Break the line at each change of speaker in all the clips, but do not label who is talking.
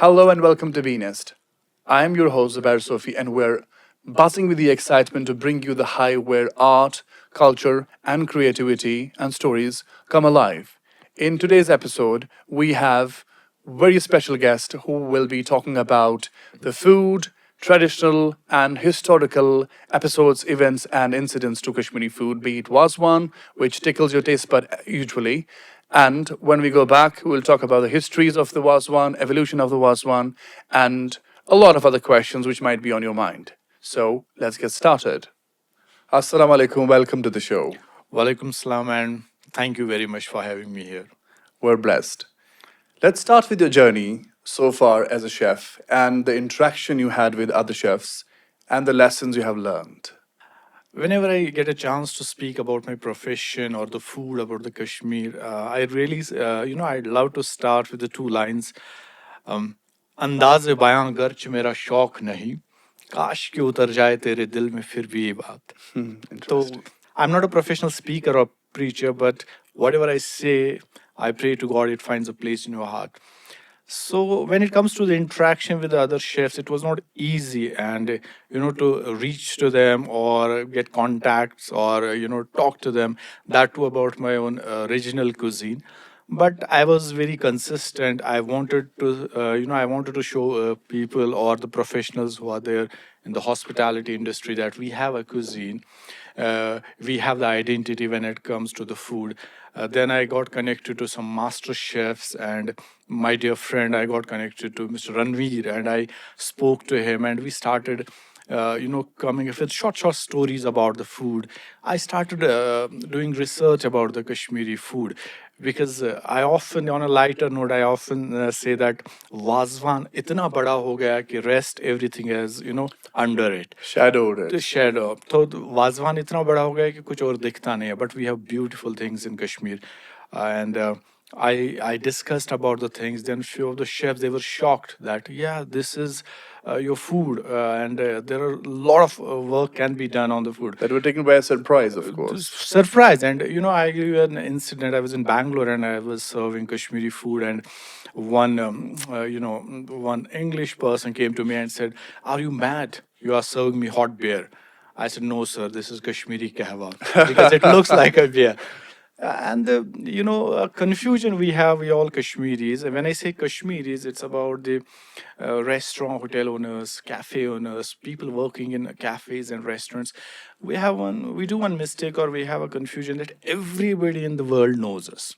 Hello and welcome to Beenest. I am your host, Zubair Sofi, and we're buzzing with the excitement to bring you the high where art, culture, and creativity and stories come alive. In today's episode, we have very special guest who will be talking about the food, traditional and historical episodes, events, and incidents to Kashmiri food, be it Wazwan, which tickles your taste bud usually. And when we go back, we'll talk about the histories of the Wazwan, evolution of the Wazwan, and a lot of other questions which might be on your mind. So let's get started. Assalamu alaikum, welcome to the show.
Walaikum salam and thank you very much for having me here.
We're blessed. Let's start with your journey so far as a chef and the interaction you had with other chefs and the lessons you have learned.
Whenever I get a chance to speak about my profession or the food about the Kashmir, I really, I'd love to start with the two lines. अंदाज बयां गर्च मेरा शौक नहीं काश कि उतर जाए तेरे दिल में फिर भी ये बात. So
Interesting.
I'm not a professional speaker or preacher, but whatever I say, I pray to God it finds a place in your heart. So when it comes to the interaction with the other chefs, it was not easy, and to reach to them or get contacts or talk to them. That too about my own regional cuisine. But I was very consistent. I wanted to, I wanted to show people or the professionals who are there in the hospitality industry that we have a cuisine, we have the identity when it comes to the food. Then I got connected to some master chefs, and my dear friend, I got connected to Mr. Ranveer, and I spoke to him, and we started. Coming up with short stories about the food. I started doing research about the Kashmiri food because I often, on a lighter note, I often say that Wazwan itna bada ho gaya कि rest everything is under it.
Shadowed
The
it.
shadow. तो वाजवान इतना बड़ा हो गया है कि कुछ और दिखता नहीं है. But we have beautiful things in Kashmir, and I discussed about the things. Then few of the chefs, they were shocked that this is your food, and there are a lot of work can be done on the food.
That were taken by a surprise, of course.
Surprise. And I give you an incident. I was in Bangalore and I was serving Kashmiri food, and one English person came to me and said, "Are you mad? You are serving me hot beer." I said, "No, sir, this is Kashmiri kahwa because it looks like a beer." And the confusion we have, we all Kashmiris. And when I say Kashmiris, it's about the restaurant, hotel owners, cafe owners, people working in cafes and restaurants. We do one mistake, or we have a confusion that everybody in the world knows us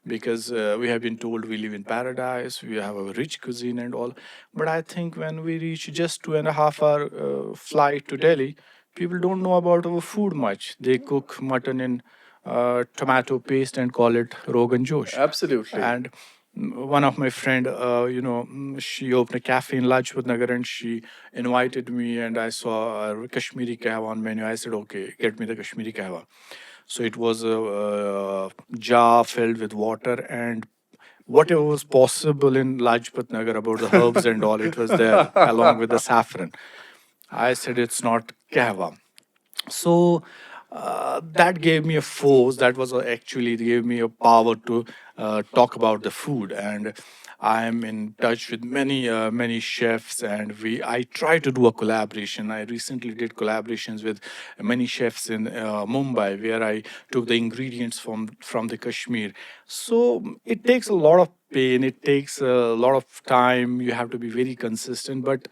because we have been told we live in paradise, we have a rich cuisine and all. But I think when we reach just 2.5 hour flight to Delhi, people don't know about our food much. They cook mutton in tomato paste and call it Rogan Josh.
Absolutely.
And one of my friend, she opened a cafe in Lajpat Nagar, and she invited me, and I saw Kashmiri kahwa on menu. I said, "Okay, get me the Kashmiri kahwa." So it was a jar filled with water, and whatever was possible in Lajpat Nagar about the herbs and all, it was there along with the saffron. I said, "It's not kahwa." So that gave me a force. That was actually gave me a power to talk about the food. And I am in touch with many chefs, and I try to do a collaboration. I recently did collaborations with many chefs in Mumbai, where I took the ingredients from the Kashmir. So it takes a lot of pain, it takes a lot of time. You have to be very consistent, but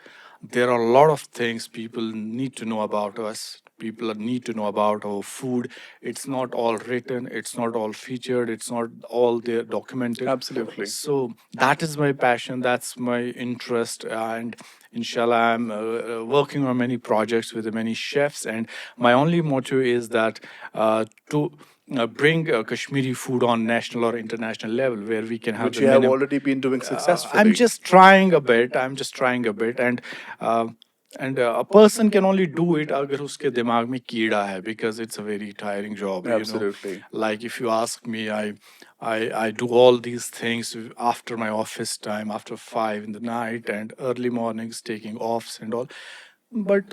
there are a lot of things people need to know about us. People need to know about our food. It's not all written, it's not all featured, it's not all there documented.
Absolutely.
So that is my passion, that's my interest, and inshallah I'm working on many projects with many chefs, and my only motto is that to bring Kashmiri food on national or international level, where we can have
Which
the
you have
minimum.
already been doing successfully.
I'm just trying a bit. I'm just trying a bit, and uh, a person can only do it अगर उसके दिमाग में कीड़ा है, because it's a very tiring job.
Absolutely.
Like if you ask me, I do all these things after my office time, after 5 in the night and early mornings, taking offs and all. But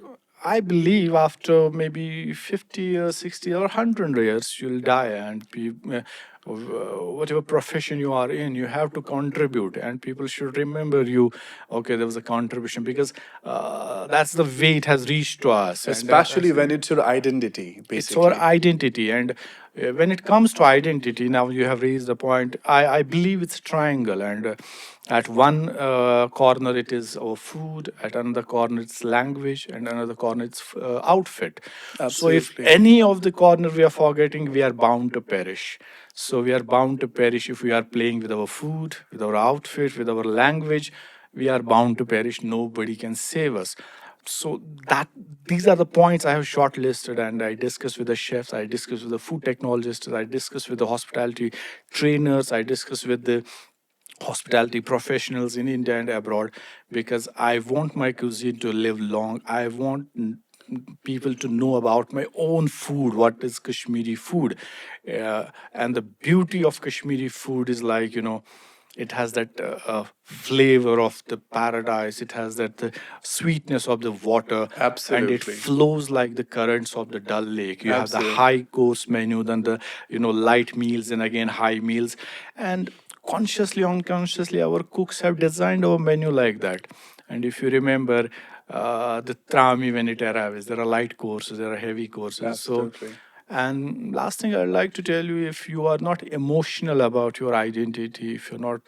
I believe after maybe 50 years, 60 or 100 years, you'll die. And whatever profession you are in, you have to contribute. And people should remember you, okay, there was a contribution because that's the way it has reached to us. And
Especially when it's your identity,
it's our
basically.
identity. And when it comes to identity, now you have raised the point. I believe it's a triangle. And at one corner, it is our food. At another corner, it's language. And another corner, it's outfit. So if
Absolutely.
any of the corner we are forgetting, we are bound to perish. So we are bound to perish if we are playing with our food, with our outfit, with our language. We are bound to perish. Nobody can save us. So that these are the points I have shortlisted, and I discuss with the chefs, I discuss with the food technologists, I discuss with the hospitality trainers, I discuss with the hospitality professionals in India and abroad, because I want my cuisine to live long. I want people to know about my own food, what is Kashmiri food. And the beauty of Kashmiri food is, like, it has that flavor of the paradise. It has that sweetness of the water, and it
Absolutely.
flows like the currents of the Dal Lake. You have the
Absolutely.
high course menu, then the light meals, and again high meals. And consciously, unconsciously, our cooks have designed our menu like that. And if you remember, the trami, when it arrives, there are light courses, there are heavy courses. So,
Absolutely.
and last thing I'd like to tell you, if you are not emotional about your identity, if you're not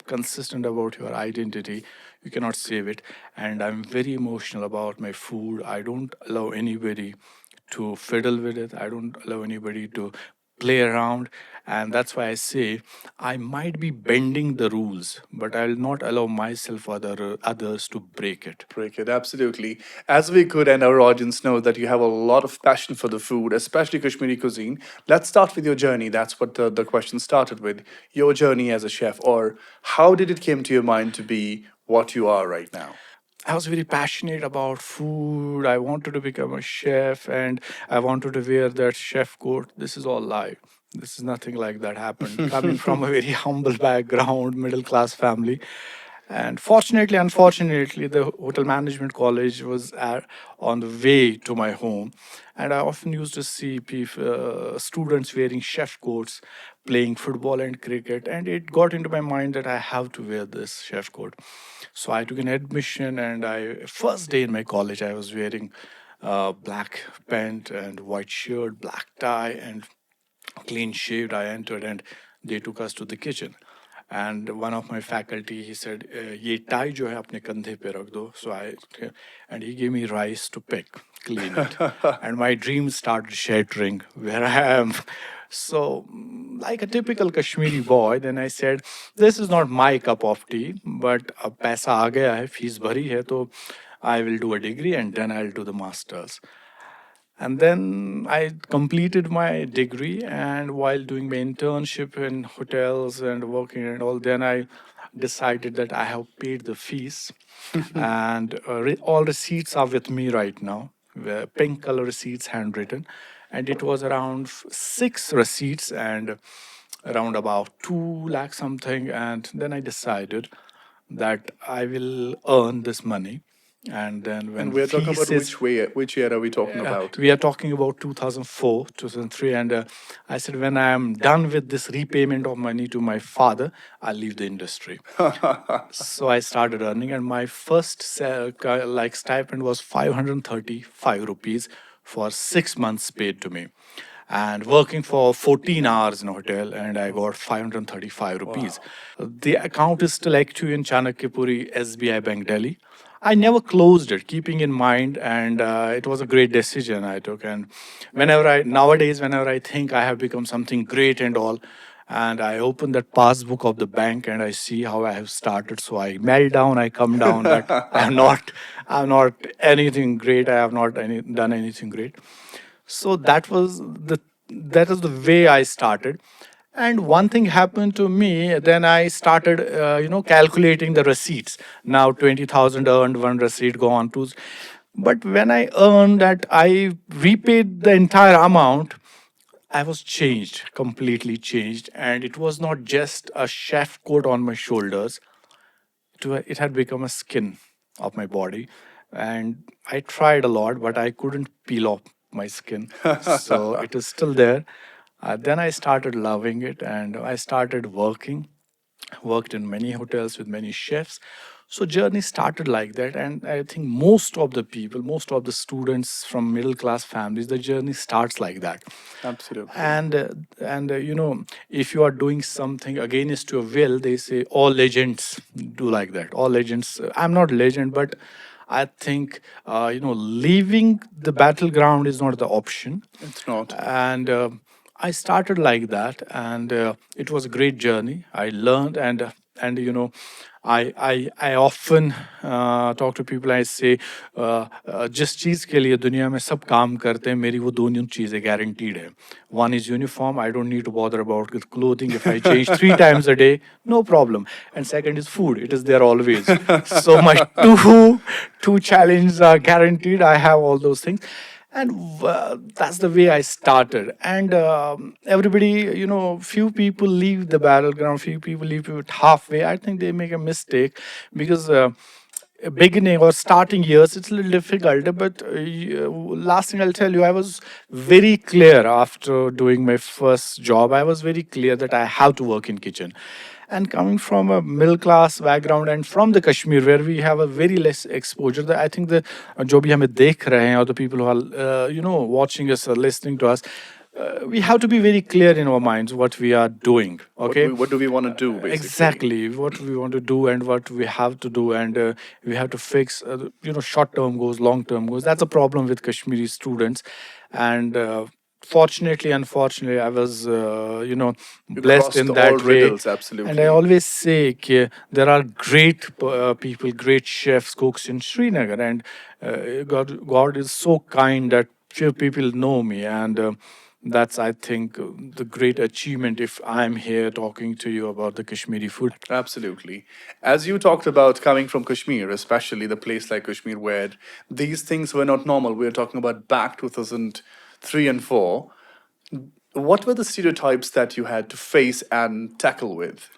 consistent about your identity, you cannot save it. And I'm very emotional about my food. I don't allow anybody to fiddle with it. I don't allow anybody to play around. And that's why I say I might be bending the rules, but I'll not allow myself or others to break it.
Break it, absolutely. As we could, and our audience know that you have a lot of passion for the food, especially Kashmiri cuisine. Let's start with your journey. That's what the question started with. Your journey as a chef, or how did it came to your mind to be what you are right now?
I was very passionate about food. I wanted to become a chef, and I wanted to wear that chef coat. This is all lie. This is nothing like that happened. Coming from a very humble background, middle class family. And fortunately, unfortunately, the hotel management college was on the way to my home. And I often used to see students wearing chef coats, playing football and cricket. And it got into my mind that I have to wear this chef coat. So I took an admission, and first day in my college, I was wearing black pant and white shirt, black tie, and clean shaved. I entered, and they took us to the kitchen. And one of my faculty, he said, "ये tie जो है अपने कंधे पे रख दो." So and he gave me rice to pick, clean it, and my dreams started shattering. Where I am. So, like a typical Kashmiri boy, then I said, "This is not my cup of tea, but अब पैसा आ गया है, fees भरी है, तो I will do a degree and then I'll do the masters." And then I completed my degree, and while doing my internship in hotels and working and all, then I decided that I have paid the fees, and all receipts are with me right now. Pink color receipts, handwritten, and it was around six receipts and around about 2 lakh something. And then I decided that I will earn this money. And then
And
when
we're talking about
fees is,
which year are we talking about?
we are talking about 2004, 2003. And I said, when I am done with this repayment of money to my father, I'll leave the industry. So I started earning, and my first like stipend was 535 rupees for 6 months paid to me. And working for 14 hours in a hotel, and I got 535 rupees. The account is still active in Chanakyapuri SBI Bank, Delhi. I never closed it, keeping in mind, and it was a great decision I took. And whenever I think I have become something great and all, and I open that passbook of the bank and I see how I have started, so I melt down, I come down that I'm not anything great. I have not done anything great. So that is the way I started. And one thing happened to me. Then I started, calculating the receipts. Now 20,000 earned, one receipt gone to. But when I earned that, I repaid the entire amount. I was changed, completely changed, and it was not just a chef coat on my shoulders. It had become a skin of my body. and I tried a lot, but I couldn't peel off my skin. So it is still there. Then I started loving it, and I started worked in many hotels with many chefs. So journey started like that, and I think most of the people, most of the students from middle class families, the journey starts like that.
Absolutely.
And if you are doing something against your will, they say all legends do like that. All legends, I'm not legend, but I think leaving the battleground is not the option.
It's not.
And I started like that, and it was a great journey. I learned, and I often talk to people. I say जिस चीज़ के लिए दुनिया में सब काम करते हैं, मेरी वो दोनों चीज़ें guaranteed है. One is uniform. I don't need to bother about the clothing. If I change 3 times a day, no problem. And second is food. It is there always. So my two challenges are guaranteed. I have all those things. And that's the way I started. And everybody, few people leave the battleground, few people leave it halfway. I think they make a mistake because beginning or starting years, it's a little difficult. But last thing I'll tell you, I was very clear after doing my first job. I was very clear that I have to work in kitchen. And coming from a middle class background and from the Kashmir, where we have a very less exposure, I think the जो भी हमें देख रहे हैं, or the people who are watching us or listening to us, we have to be very clear in our minds what we are doing. Okay,
What do we want to do, basically?
exactly what we want to do and what we have to do, and we have to fix short term goals, long term goals. That's a problem with Kashmiri students. And fortunately, unfortunately, I was
You
blessed in
crossed
that
all
way.
riddles,
And I
absolutely.
always say there are great people, great chefs, cooks in Srinagar, and God is so kind that few people know me, and that's, I think, the great achievement if I'm here talking to you about the Kashmiri food.
Absolutely. As you talked about coming from Kashmir, especially the place like Kashmir where these things were not normal. We're talking about back 2003 and 4. What were the stereotypes that you had to face and tackle with?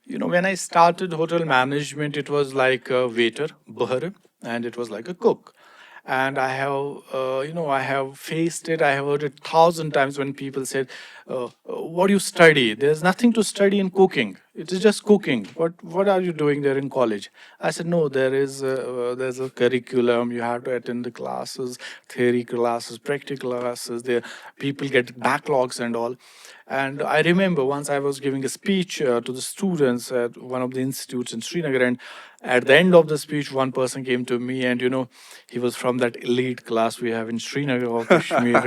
When I started hotel management, it was like a waiter, buhar, and it was like a cook. And I have, I have faced it. I have heard it 1,000 times when people said, "What do you study?" There's nothing to study in cooking. It is just cooking. What are you doing there in college? I said, "No, there's a curriculum. You have to attend the classes, theory classes, practical classes. There, people get backlogs and all." And I remember once I was giving a speech to the students at one of the institutes in Srinagar, and at the end of the speech, one person came to me, and he was from that elite class we have in Srinagar or Kashmir,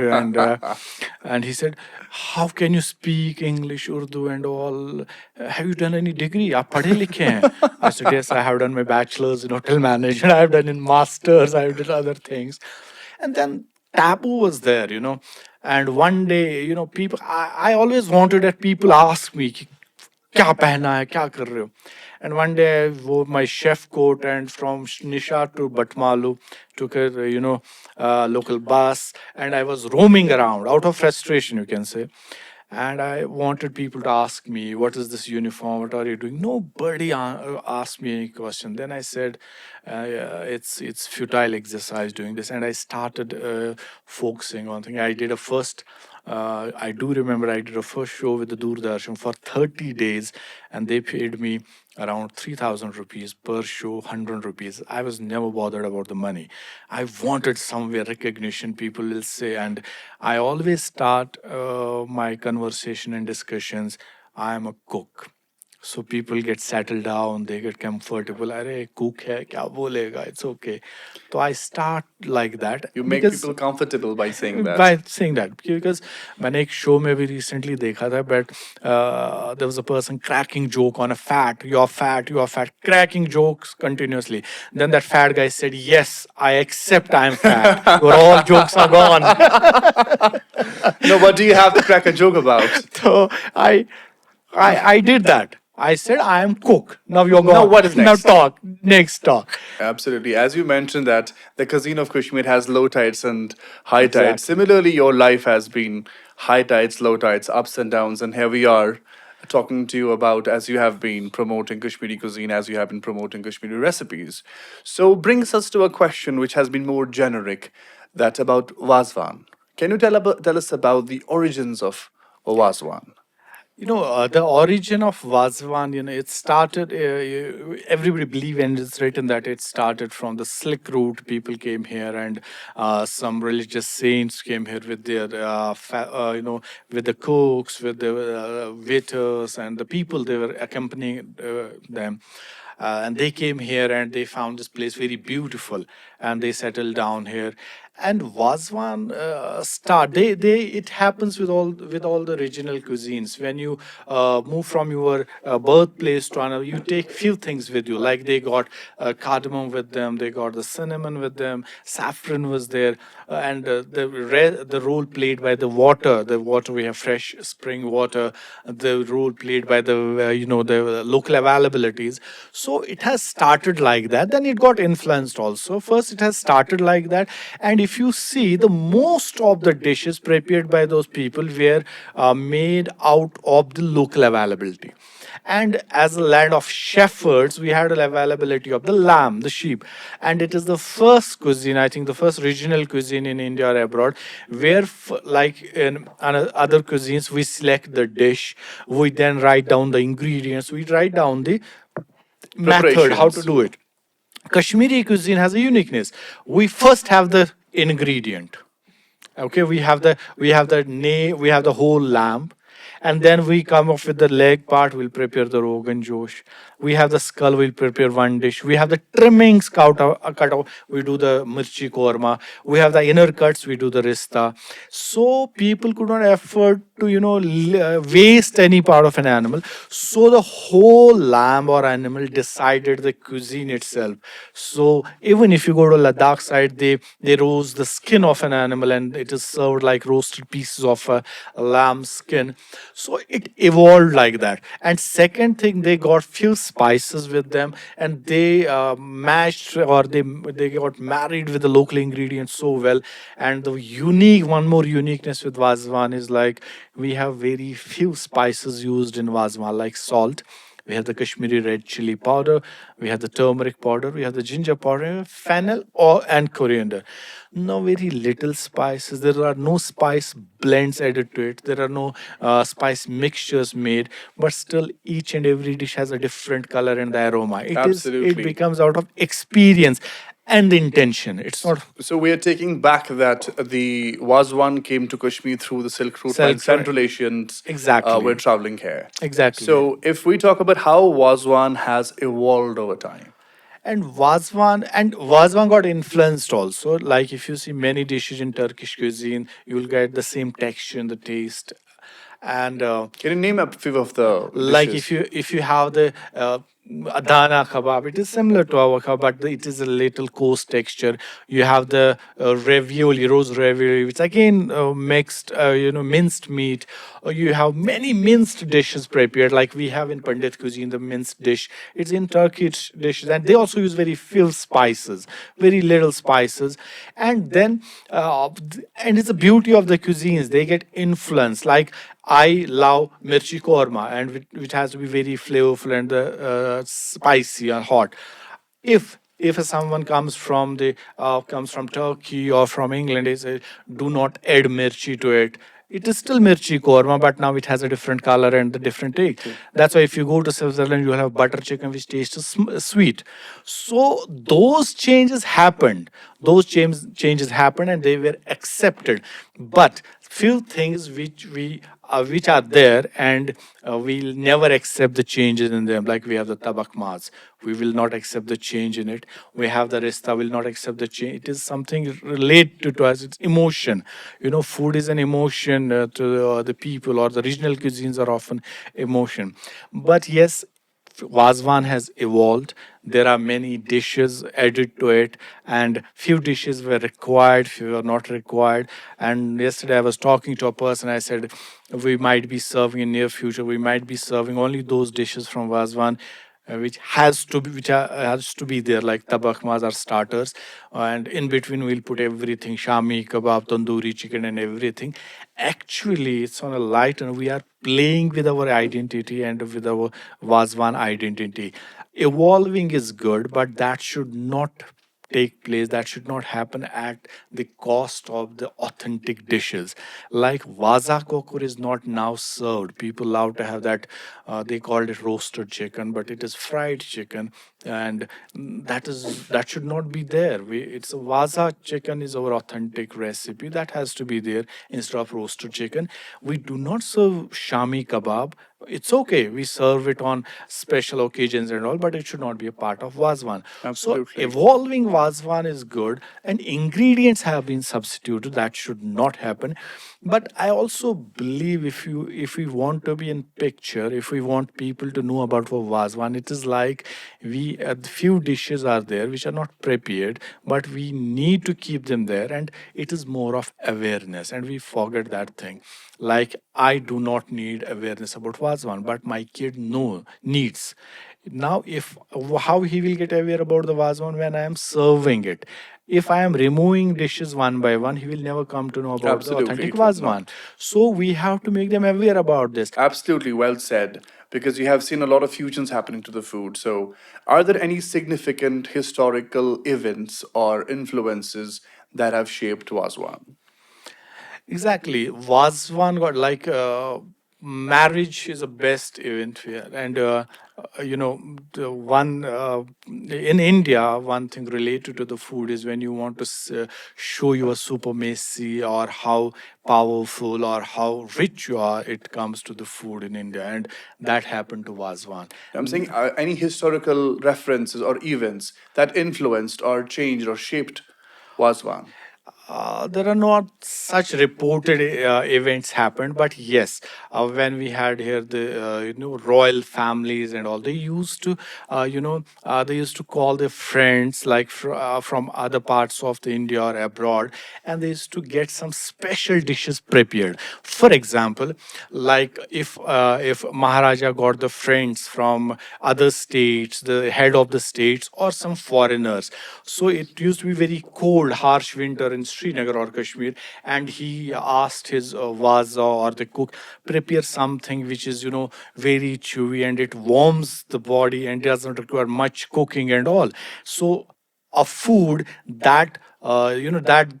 and he said, "How can you speak English, Urdu, and all? Have you done any degree? आप पढ़े लिखे हैं?" I said, "Yes, I have done my bachelor's in hotel management. I have done in masters. I have done other things." And then taboo was there. And one day, people, I always wanted that people ask me कि क्या पहना है क्या कर रहे हो. And one day I wore my chef coat, and from Nisha to Batmalu took a local bus, and I was roaming around out of frustration, you can say. And I wanted people to ask me, "What is this uniform? What are you doing?" Nobody asked me any question. Then I said, "It's futile exercise doing this," and I started focusing on things. I did a first. I do remember I did a first show with the Doordarshan for 30 days, and they paid me around 3,000 rupees per show, 100 rupees. I was never bothered about the money. I wanted somewhere recognition, people will say. And I always start my conversation and discussions, "I am a cook." So people get settled down, they get comfortable. Arey, cook hai, kya bolega? It's okay. So I start like that
You make
because
people comfortable by saying that.
by saying that, because मैंने एक show में भी recently देखा था, but there was a person cracking joke on a fat, you're fat, cracking jokes continuously. Then that fat guy said, "Yes, I accept I'm fat. Your all jokes are gone."
No, what do you have to crack a joke about?
So I did that. I said, "I am cook. Now you're gone.
Now what is
Now
next?
talk. Next talk."
Absolutely. As you mentioned that the cuisine of Kashmir has low tides and high tides.
Exactly.
Similarly, your life has been high tides, low tides, ups and downs, and here we are talking to you about, as you have been promoting Kashmiri cuisine, as you have been promoting Kashmiri recipes. So brings us to a question which has been more generic, that about Wazwan. Can you tell us about the origins of Wazwan?
The origin of Wazwan, it started, everybody believe and it's written that it started from the Silk Route. People came here and some religious saints came here with their, with the cooks, with the waiters and the people they were accompanying them. And they came here and they found this place very beautiful and they settled down here. And Wazwan they it happens with all the regional cuisines. When you move from your birthplace to another, you take few things with you. Like they got cardamom with them, they got the cinnamon with them, saffron was there, and the role played by the water we have fresh spring water, the role played by the local availabilities. So it has started like that. Then it got influenced also. First, it has started like that, and if you see, the most of the dishes prepared by those people were made out of the local availability. And as a land of shepherds, we had an availability of the lamb, the sheep. And it is the first cuisine, I think the first regional cuisine in India or abroad, where, like in other cuisines, we select the dish, we then write down the ingredients, we write down the method, how to
Preparations.
do it. Kashmiri cuisine has a uniqueness. We first have the ingredient. Okay, we have the whole lamb, and then we come up with the leg part. We'll prepare the Rogan Josh. We have the skull. We'll prepare one dish. We have the trimmings cut out. We do the mirchi korma. We have the inner cuts. We do the rista. So people could not afford to waste any part of an animal. So the whole lamb or animal decided the cuisine itself. So even if you go to Ladakh side, they roast the skin of an animal and it is served like roasted pieces of a lamb skin. So it evolved like that. And second thing, they got few spices with them, and they matched, or they got married with the local ingredients so well. And the unique one more uniqueness with Wazwan is like we have very few spices used in Wazwan, like salt. We have the Kashmiri red chili powder, we have the turmeric powder, we have the ginger powder, fennel or and coriander. No, very little spices. There are no spice blends added to it. There are no spice mixtures made, but still each and every dish has a different color and the aroma. It
Absolutely.
becomes out of experience and the intention. It's not
So we are taking back that the Wazwan came to Kashmir through the Silk Route while
self
Central Asians were
exactly.
traveling here.
Exactly.
So if we talk about how Wazwan has evolved over time.
And Wazwan got influenced also. Like if you see many dishes in Turkish cuisine, you will get the same texture and the taste. And
Can you name a few of the
like
dishes?
if you have the adana kebab, it is similar to our kebab, but it is a little coarse texture. You have the ravioli, rose ravioli, which again mixed, minced meat. You have many minced dishes prepared, like we have in Pandit cuisine, the minced dish. It's in Turkish dishes, and they also use very few spices, very little spices. And then, and it's the beauty of the cuisines, they get influenced. Like I love mirchi korma, and which has to be very flavorful and spicy and hot. If someone comes from Turkey or from England, they say do not add mirchi to it. It is still mirchi korma, but now it has a different color and a different taste. That's why if you go to Switzerland, you will have butter chicken, which tastes sweet. So those changes happened. Changes happened, and they were accepted. But few things which are there, and we'll never accept the changes in them. Like we have the tabak mas, we will not accept the change in it. We have the resta, will not accept the change. It is something related to us. It's emotion. Food is an emotion to the people, or the regional cuisines are often emotion. But yes, Wazwan has evolved. There are many dishes added to it, and few dishes were required, few are not required. And yesterday I was talking to a person. I said we might be serving in near future. We might be serving only those dishes from Wazwan has to be there, like tabakmas are starters, and in between we'll put everything: shami kebab, tandoori chicken, and everything. Actually, it's on a light, and we are playing with our identity and with our Wazwan identity. Evolving is good, but that should not take place, that should not happen at the cost of the authentic dishes. Like vaza kokur is not now served. People love to have that, they called it roasted chicken, but it is fried chicken. And that should not be there. It's a vaza chicken is our authentic recipe, that has to be there instead of roasted chicken. We do not serve shami kebab. It's okay, we serve it on special occasions and all, but it should not be a part of Wazwan. So
Absolutely.
evolving Wazwan is good, and ingredients have been substituted. That should not happen. But I also believe, if we want to be in picture, if we want people to know about what Wazwan, it is like we few dishes are there which are not prepared, but we need to keep them there, and it is more of awareness, and we forget that thing. Like, I do not need awareness about Wazwan, but my kid needs. Now, if how he will get aware about the Wazwan when I am serving it? If I am removing dishes one by one, he will never come to know about the
Absolutely,
authentic
it will
Wazwan.
not.
So we have to make them aware about this.
Absolutely well said. Because you have seen a lot of fusions happening to the food. So, are there any significant historical events or influences that have shaped Wazwan?
Exactly. Wazwan got like, marriage is the best event here. And, the one in India, one thing related to the food is when you want to show your supremacy or how powerful or how rich you are, it comes to the food in India. And that happened to Wazwan.
I'm saying any historical references or events that influenced or changed or shaped Wazwan.
There are not such reported events happened, but yes, when we had here the royal families and all, they used to call their friends, like from other parts of the India or abroad, and they used to get some special dishes prepared. For example, like if Maharaja got the friends from other states, the head of the states, or some foreigners. So it used to be very cold, harsh winter in Srinagar or Kashmir, and he asked his vaza or the cook, prepare something which is very chewy and it warms the body and doesn't require much cooking and all. So a food that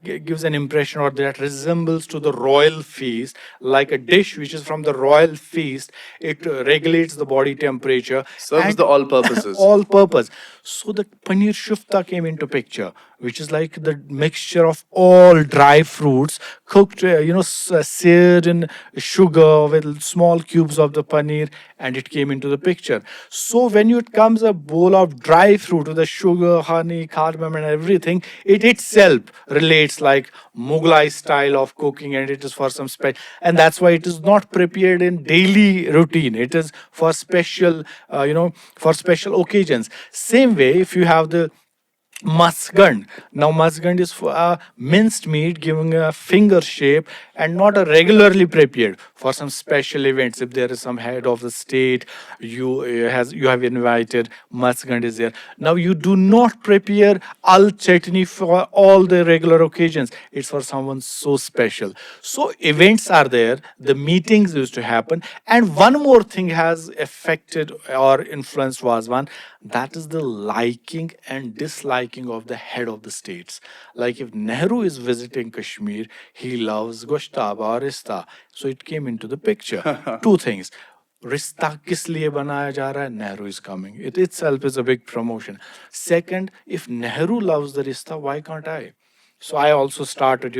gives an impression or that resembles to the royal feast, like a dish which is from the royal feast. It regulates the body temperature
Serves
and
the all purposes.
all purpose. So the paneer shufta came into picture, which is like the mixture of all dry fruits cooked, seared in sugar with small cubes of the paneer, and it came into the picture. So when it comes a bowl of dry fruit with the sugar, honey, cardamom, and everything, it itself relates like Mughlai style of cooking, and it is for some special, and that's why it is not prepared in daily routine. It is for special, for special occasions. Same way, if you have the Masgand. Now, Masgand is for a minced meat giving a finger shape and not a regularly prepared for some special events. If there is some head of the state, you have invited, Masgand is there. Now, you do not prepare al chutney for all the regular occasions. It's for someone so special. So events are there. The meetings used to happen, and one more thing has affected or influenced Wazwan, that is the liking and disliking of the head of the states. Like if Nehru is visiting Kashmir, he loves goshtaba or rista. So it came into the picture. Two things. रिश्ता किस लिए बनाया जा रहा है? Nehru is coming. It itself is a big promotion. Second, if Nehru loves the rista, why can't I? So I also started,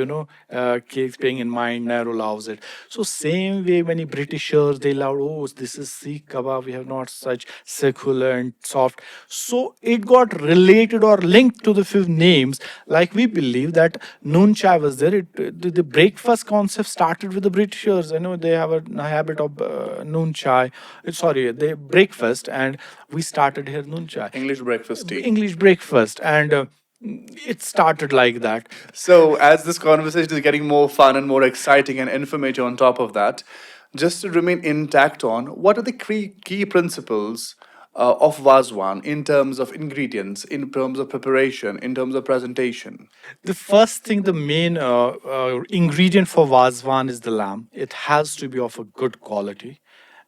keeping in mind Nehru loves it. So same way, many Britishers, they loved, oh, this is Sikh kebab. We have not such succulent, soft. So it got related or linked to the few names. Like we believe that noon chai was there. The breakfast concept started with the Britishers. I know they have a habit of noon chai. Sorry, they breakfast, and we started here noon chai.
English breakfast tea.
English breakfast, and it started like that.
So, as this conversation is getting more fun and more exciting and informative on top of that, just to remain intact on what are the key principles of Wazwan in terms of ingredients, in terms of preparation, in terms of presentation?
The first thing, the main ingredient for Wazwan is the lamb. It has to be of a good quality.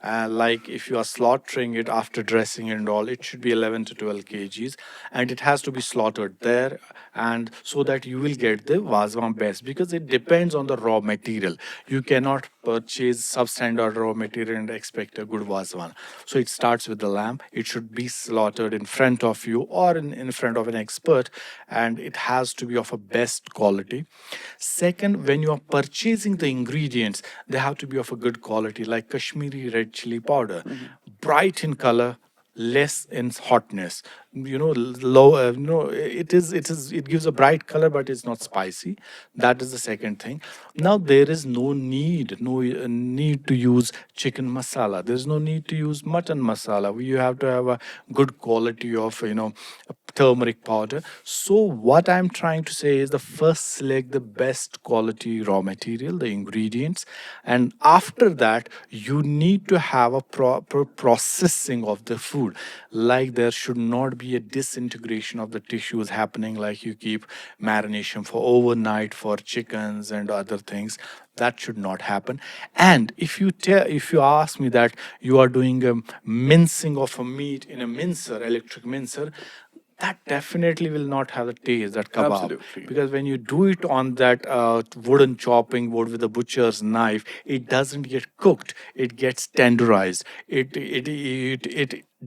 Like if you are slaughtering it after dressing and all, it should be 11 to 12 kgs, and it has to be slaughtered there, and so that you will get the Wazwan best, because it depends on the raw material. You cannot purchase substandard raw material and expect a good Wazwan. So it starts with the lamb. It should be slaughtered in front of you or in front of an expert, and it has to be of a best quality. Second, when you are purchasing the ingredients, they have to be of a good quality, like Kashmiri red chili powder, bright in color, less in hotness. Low. It gives a bright color, but it's not spicy. That is the second thing. Now there is no need to use chicken masala. There's no need to use mutton masala. You have to have a good quality of turmeric powder. So what I'm trying to say is, the first select the best quality raw material, the ingredients, and after that you need to have a proper processing of the food. Like there should not be a disintegration of the tissues happening, like you keep marination for overnight for chickens and other things. That should not happen. And if you ask me that you are doing a mincing of a meat in a mincer, electric mincer, that definitely will not have the taste, that kebab.
Absolutely.
Because when you do it on that wooden chopping board with a butcher's knife, it doesn't get cooked, it gets tenderized. It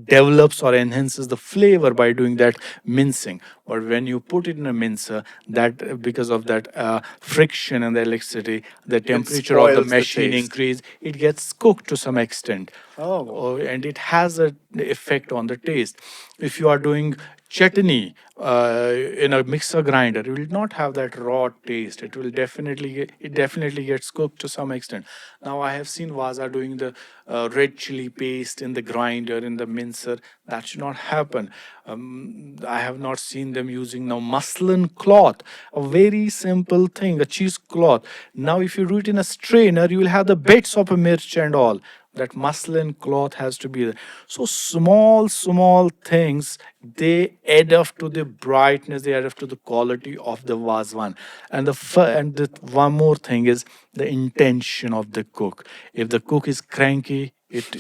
develops or enhances the flavor by doing that mincing. But when you put it in a mincer, that because of that friction and the electricity, the temperature of the
spoils the
machine
taste.
increase, it gets cooked to some extent.
Oh.
And it has an effect on the taste. If you are doing chutney in a mixer grinder, it will not have that raw taste. It definitely gets cooked to some extent. Now I have seen Vaza doing the red chili paste in the grinder, in the mincer. That should not happen. I have not seen them using now muslin cloth, a very simple thing, a cheesecloth. Now if you do it in a strainer, you will have the bits of a mirch and all. That muslin cloth has to be there. So small things, they add up to the brightness, they add up to the quality of the Wazwan. And the one more thing is the intention of the cook. If the cook is cranky, it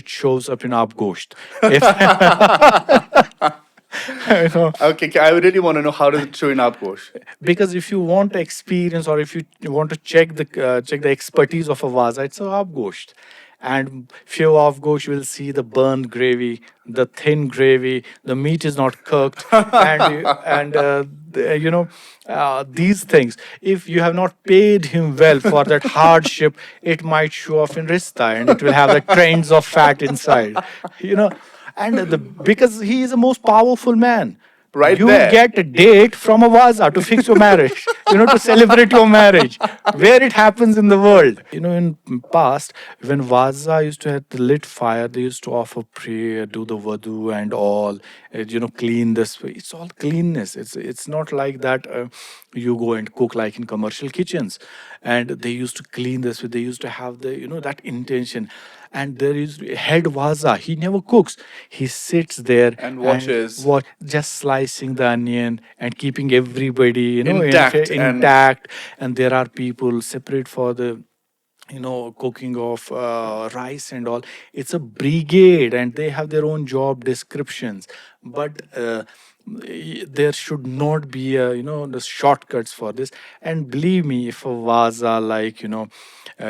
shows up in abgosht. If you know,
Okay, I really want to know, how does it show in Apgosh?
because if you want experience, or if you want to check the expertise of a vaza, it's a abgosht. And few of gosht will see the burnt gravy, the thin gravy, the meat is not cooked, and these things. If you have not paid him well for that hardship, it might show off in rista, and it will have the trains of fat inside. You know, and because he is the most powerful man.
Right
You
there.
get a date from a vaza to fix your marriage, to celebrate your marriage, where it happens in the world. In past, when vaza used to have the lit fire, they used to offer prayer, do the wudu and all, clean this way. It's all cleanness. It's not like that you go and cook like in commercial kitchens. And they used to clean this way. They used to have that intention. And there is head vaza. He never cooks. He sits there
And watches.
just slicing the onion and keeping everybody
Intact and
intact. And there are people separate for the cooking of rice and all. It's a brigade, and they have their own job descriptions. But there should not be the shortcuts for this. And believe me, if a vaza, like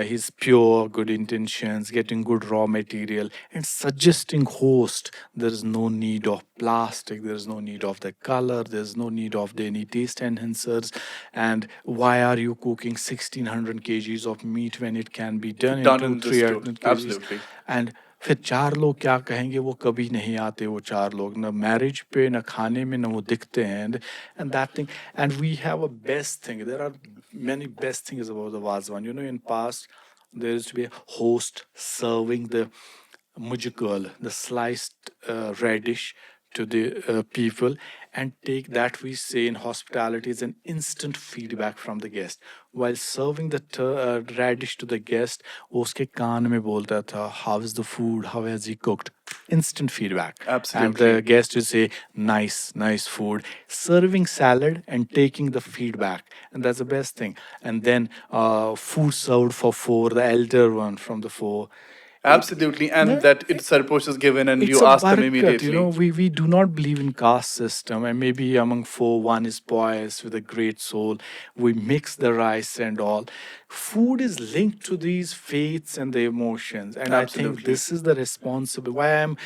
he's pure good intentions, getting good raw material and suggesting host, there is no need of plastic, there is no need of the color, there's no need of any taste enhancers. And why are you cooking 1600 kgs of meat when it can be done in
done
2
in this too.
300 kgs?
Absolutely.
And फिर चार लोग क्या कहेंगे, वो कभी नहीं आते, वो चार लोग ना मैरिज पे ना खाने में ना वो दिखते हैं. And that thing. And we have a best thing. There are many best things about the Wazwan. In past there used to be a host serving the mujikal, the sliced radish, to the people. and take that, we say in hospitality, is an instant feedback from the guest. While serving the radish to the guest, वो उसके कान में बोलता था, how is the food, how has he cooked? Instant feedback. And the
Absolutely.
guest will say, nice food. Serving salad and taking the feedback, and that's the best thing. And then food served for four, the elder one from the four.
Absolutely. And
No,
that it's Sarposh is given and
it's
you
a
ask them
barakat,
immediately.
we do not believe in caste system, and maybe among four, one is pious with a great soul. We mix the rice and all. Food is linked to these faiths and the emotions, and I think
Absolutely.
this is the responsible. Why I'm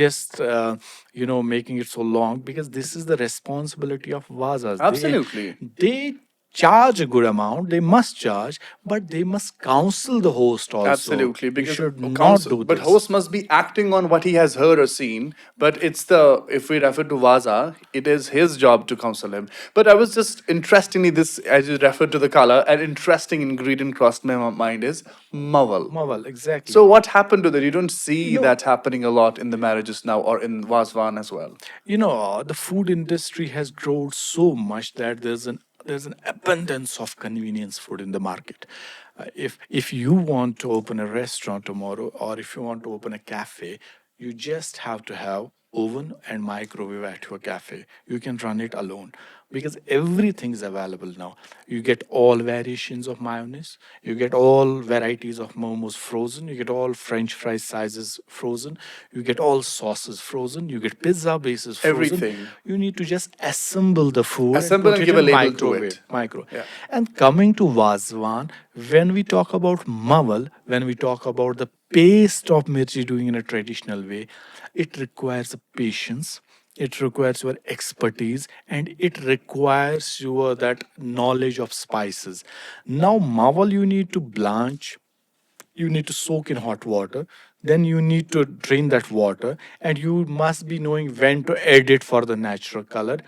just making it so long, because this is the responsibility of vazas.
Absolutely.
They charge a good amount, they must charge, but they must counsel the host also.
Absolutely,
You
because
should not
counsel,
do
but
this.
host must be acting on what he has heard or seen. But it's the if we refer to Vaza, it is his job to counsel him. But I was just interestingly this as you referred to the color, an interesting ingredient crossed my mind is mawal.
Mawal, exactly.
So what happened to that? You don't see
No,
that happening a lot in the marriages now or in Wazwan as well.
the food industry has grown so much that there's an abundance of convenience food in the market. If you want to open a restaurant tomorrow, or if you want to open a cafe, you just have to have oven and microwave at your cafe. You can run it alone, because everything is available now. You get all variations of mayonnaise, you get all varieties of momos frozen, you get all french fries sizes frozen, you get all sauces frozen, you get pizza bases frozen.
Everything.
You need to just assemble the food and
Assemble
put
and
it
give a
in
label to
microwave.
it.
Micro.
Yeah.
And coming to Wazwan, when we talk about mawal, when we talk about the paste of mirchi doing in a traditional way, it requires a patience, it requires your expertise, and it requires your that knowledge of spices. Now mawal you need to blanch, you need to soak in hot water, then you need to drain that water, and you must be knowing when to add it for the natural color.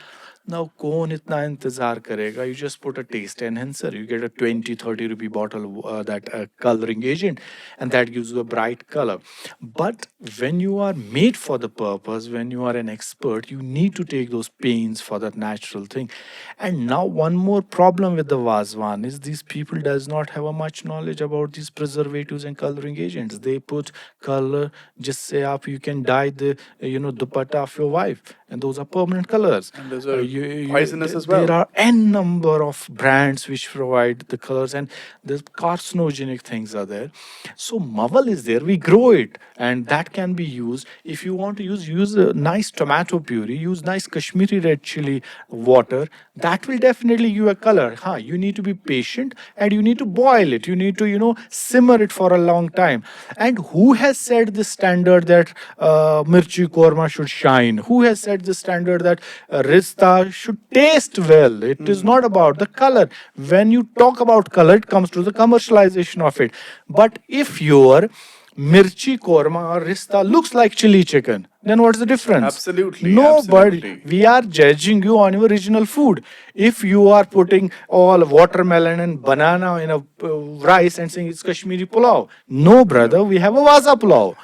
Now कौन इतना इंतजार करेगा? You just put a taste enhancer, you get a 20-30 rupee bottle, that coloring agent, and that gives you a bright color. But when you are made for the purpose, when you are an expert, you need to take those pains for that natural thing. And now one more problem with the Vazwan is these people does not have a much knowledge about these preservatives and coloring agents. They put color, just say up you can dye the dupatta of your wife, and those are permanent colors.
And those are poisonous as
There
well.
are n number of brands which provide the colors, and the carcinogenic things are there. So mawal is there, we grow it, and that can be used. If you want to use a nice tomato puree, use nice Kashmiri red chili water, that will definitely give a color. You need to be patient, and you need to boil it, you need to simmer it for a long time. And who has set the standard that mirchi korma should shine? Who has set the standard that rista should taste well? It is not about the color. When you talk about color, it comes to the commercialization of it. But if your mirchi korma or rista looks like chili chicken, then what's the difference?
Absolutely,
Nobody.
absolutely.
We are judging you on your original food. If you are putting all watermelon and banana in a rice and saying it's Kashmiri pulao, no, brother, we have a waza pulao.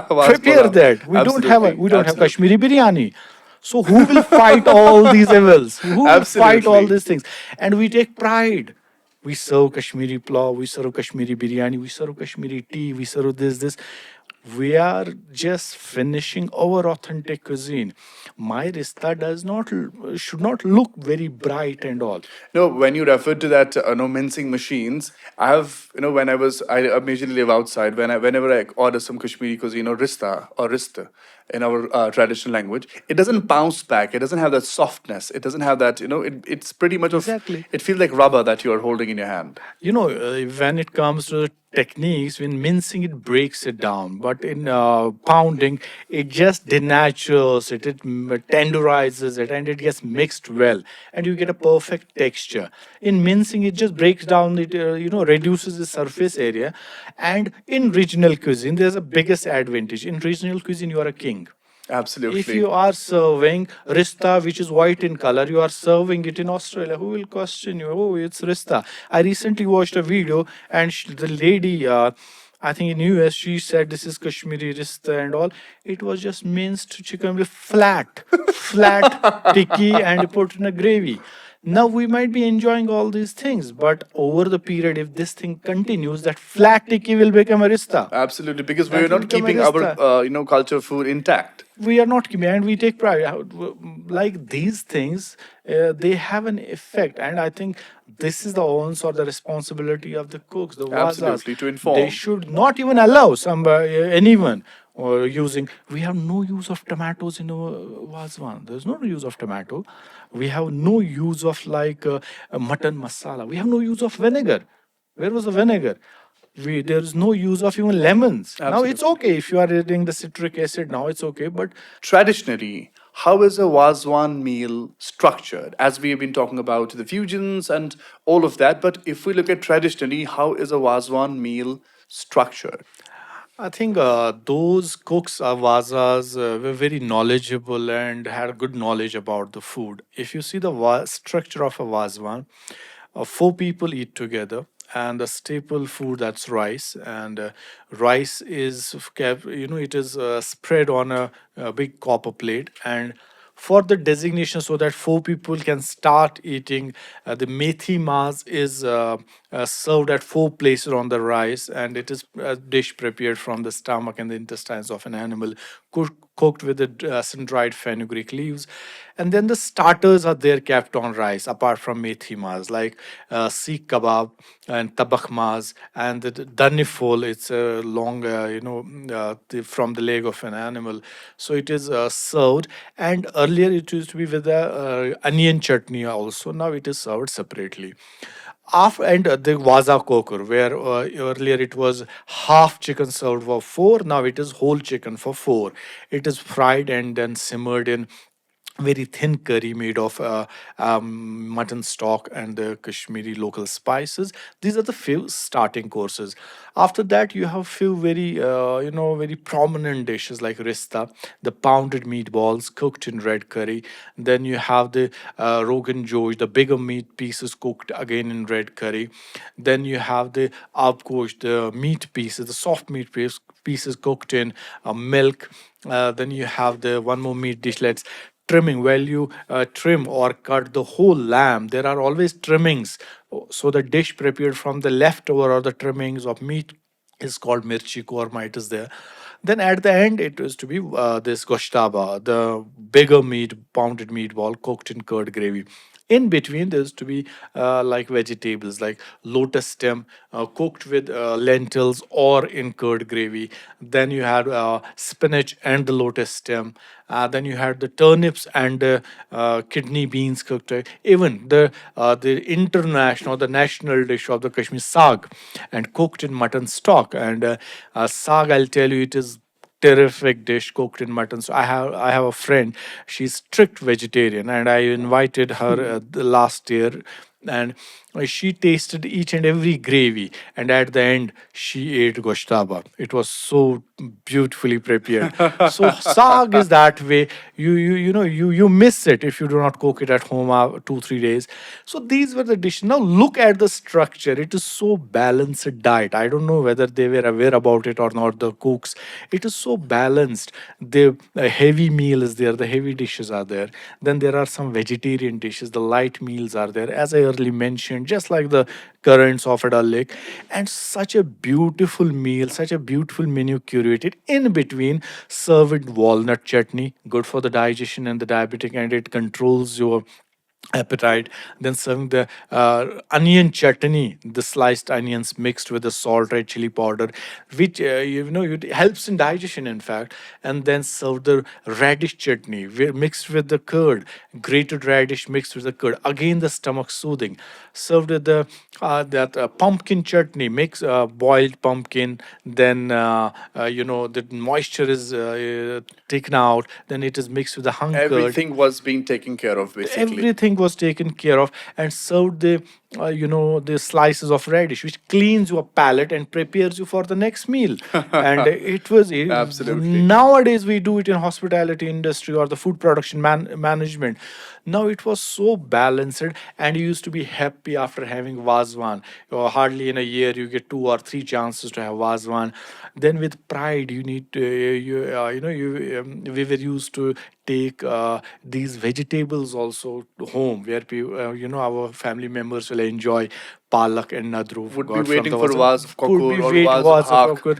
Was
Prepare
pulao.
that.
Absolutely,
We don't have
absolutely.
Kashmiri biryani. So who will fight all these evils? Who will fight all
Absolutely.
these things? And we take pride. We serve Kashmiri pulao, we serve Kashmiri biryani, we serve Kashmiri tea, we serve this. We are just finishing our authentic cuisine. My rista should not look very bright and all.
No, when you referred to that, no mincing machines, I have, when I majorly live outside. Whenever I order some Kashmiri cuisine or rista or rista in our traditional language, it doesn't bounce back. It doesn't have that softness. It doesn't have that, it's pretty much of,
Exactly.
it feels like rubber that you are holding in your hand.
When it comes to techniques, when mincing it breaks it down, but in pounding it just denatures it, tenderizes it, and it gets mixed well, and you get a perfect texture. In mincing it just breaks down, it reduces the surface area. And in regional cuisine there's a biggest advantage. In regional cuisine you are a king.
Absolutely.
If you are serving rista, which is white in color, you are serving it in Australia, who will question you? Oh, it's rista. I recently watched a video, and the lady, I think in US she said this is Kashmiri rista and all. It was just minced chicken with flat tikki and put in a gravy. Now we might be enjoying all these things, but over the period, if this thing continues, that flat tikki will become a rista.
Absolutely, because we
That
are
will
not
become a
keeping our
rista.
culture food intact.
We are not keeping, and we take pride. Like these things, they have an effect, and I think this is the onus or the responsibility of the cooks, the wazas.
Absolutely, to
They
inform.
should not even allow somebody, anyone, or using. We have no use of tomatoes in our wazwan. There's no use of tomato. We have no use of like mutton masala. We have no use of vinegar. Where was the vinegar? There's no use of even lemons. Now it's
Absolutely.
okay if you are adding the citric acid. Now it's okay, but
Traditionally, how is a Wazwan meal structured? As we have been talking about the fusions and all of that, but if we look at traditionally, how is a Wazwan meal structured?
I think those cooks, Avazas, were very knowledgeable and had good knowledge about the food. If you see the structure of a Vazwan, four people eat together, and the staple food that's rice. And rice is, it is spread on a big copper plate, and for the designation so that four people can start eating. The methi mas is served at four places on the rice, and it is a dish prepared from the stomach and the intestines of an animal, cooked with the sun-dried fenugreek leaves. And then the starters are there kept on rice, apart from methi mas, like seekh kebab and tabakh mas, and the danifol. It's a long, from the leg of an animal. So it is served. And earlier it used to be with a onion chutney also. Now it is served separately. After, and the waza kokur, where earlier it was half chicken served for four, now it is whole chicken for four. It is fried and then simmered in very thin curry made of mutton stock and the Kashmiri local spices. These are the few starting courses. After that, you have few very very prominent dishes like rista, the pounded meatballs cooked in red curry. Then you have the Rogan Josh, the bigger meat pieces cooked again in red curry. Then you have the abgosh, the meat pieces, the soft pieces cooked in milk. Then you have the one more meat dish. Let's trimming. While you trim or cut the whole lamb, there are always trimmings. So the dish prepared from the leftover or the trimmings of meat is called mirchi korma. It is there. Then at the end, it was to be this goshtaba, the bigger meat, pounded meatball cooked in curd gravy. In between, there's to be like vegetables like lotus stem cooked with lentils or in curd gravy. Then you had spinach and the lotus stem. Then you had the turnips and kidney beans cooked. Even the international, the national dish of the Kashmir, sag, and cooked in mutton stock. And sag, I'll tell you, it is terrific dish cooked in mutton. So I have a friend. She's strict vegetarian, and I invited her the last year, and she tasted each and every gravy, and at the end she ate goshtaba. It was so beautifully prepared. So sag is that way. You miss it if you do not cook it at home 2 3 days. So these were the dishes. Now look at the structure. It is so balanced diet. I don't know whether they were aware about it or not, the cooks. It is so balanced. The heavy meal is there, the heavy dishes are there. Then there are some vegetarian dishes, the light meals are there, as I earlier mentioned, just like the currents of a Dal Lake. And such a beautiful meal, such a beautiful menu curated. In between, serve with walnut chutney, good for the digestion and the diabetic, and it controls your appetite. Then serving the onion chutney, the sliced onions mixed with the salt, red chili powder, which it helps in digestion, in fact. And then serve the radish chutney mixed with the curd, grated radish mixed with the curd, again the stomach soothing. Served with the that pumpkin chutney, mix boiled pumpkin. Then the moisture is taken out, then it is mixed with the hung curd.
Everything was being taken care of, basically.
Everything was taken care of and served the the slices of radish, which cleans your palate and prepares you for the next meal. And
Absolutely.
nowadays we do it in hospitality industry or the food production management. Now it was so balanced, and you used to be happy after having Wazwan. Hardly in a year you get 2 or 3 chances to have Wazwan. Then with pride you need to, we were used to take these vegetables also home, where our family members will enjoy palak and nadru
Would be
got from
waiting
the
for
was
vase of
would be
kokur or
wait
vase of
was of
hak.
occur,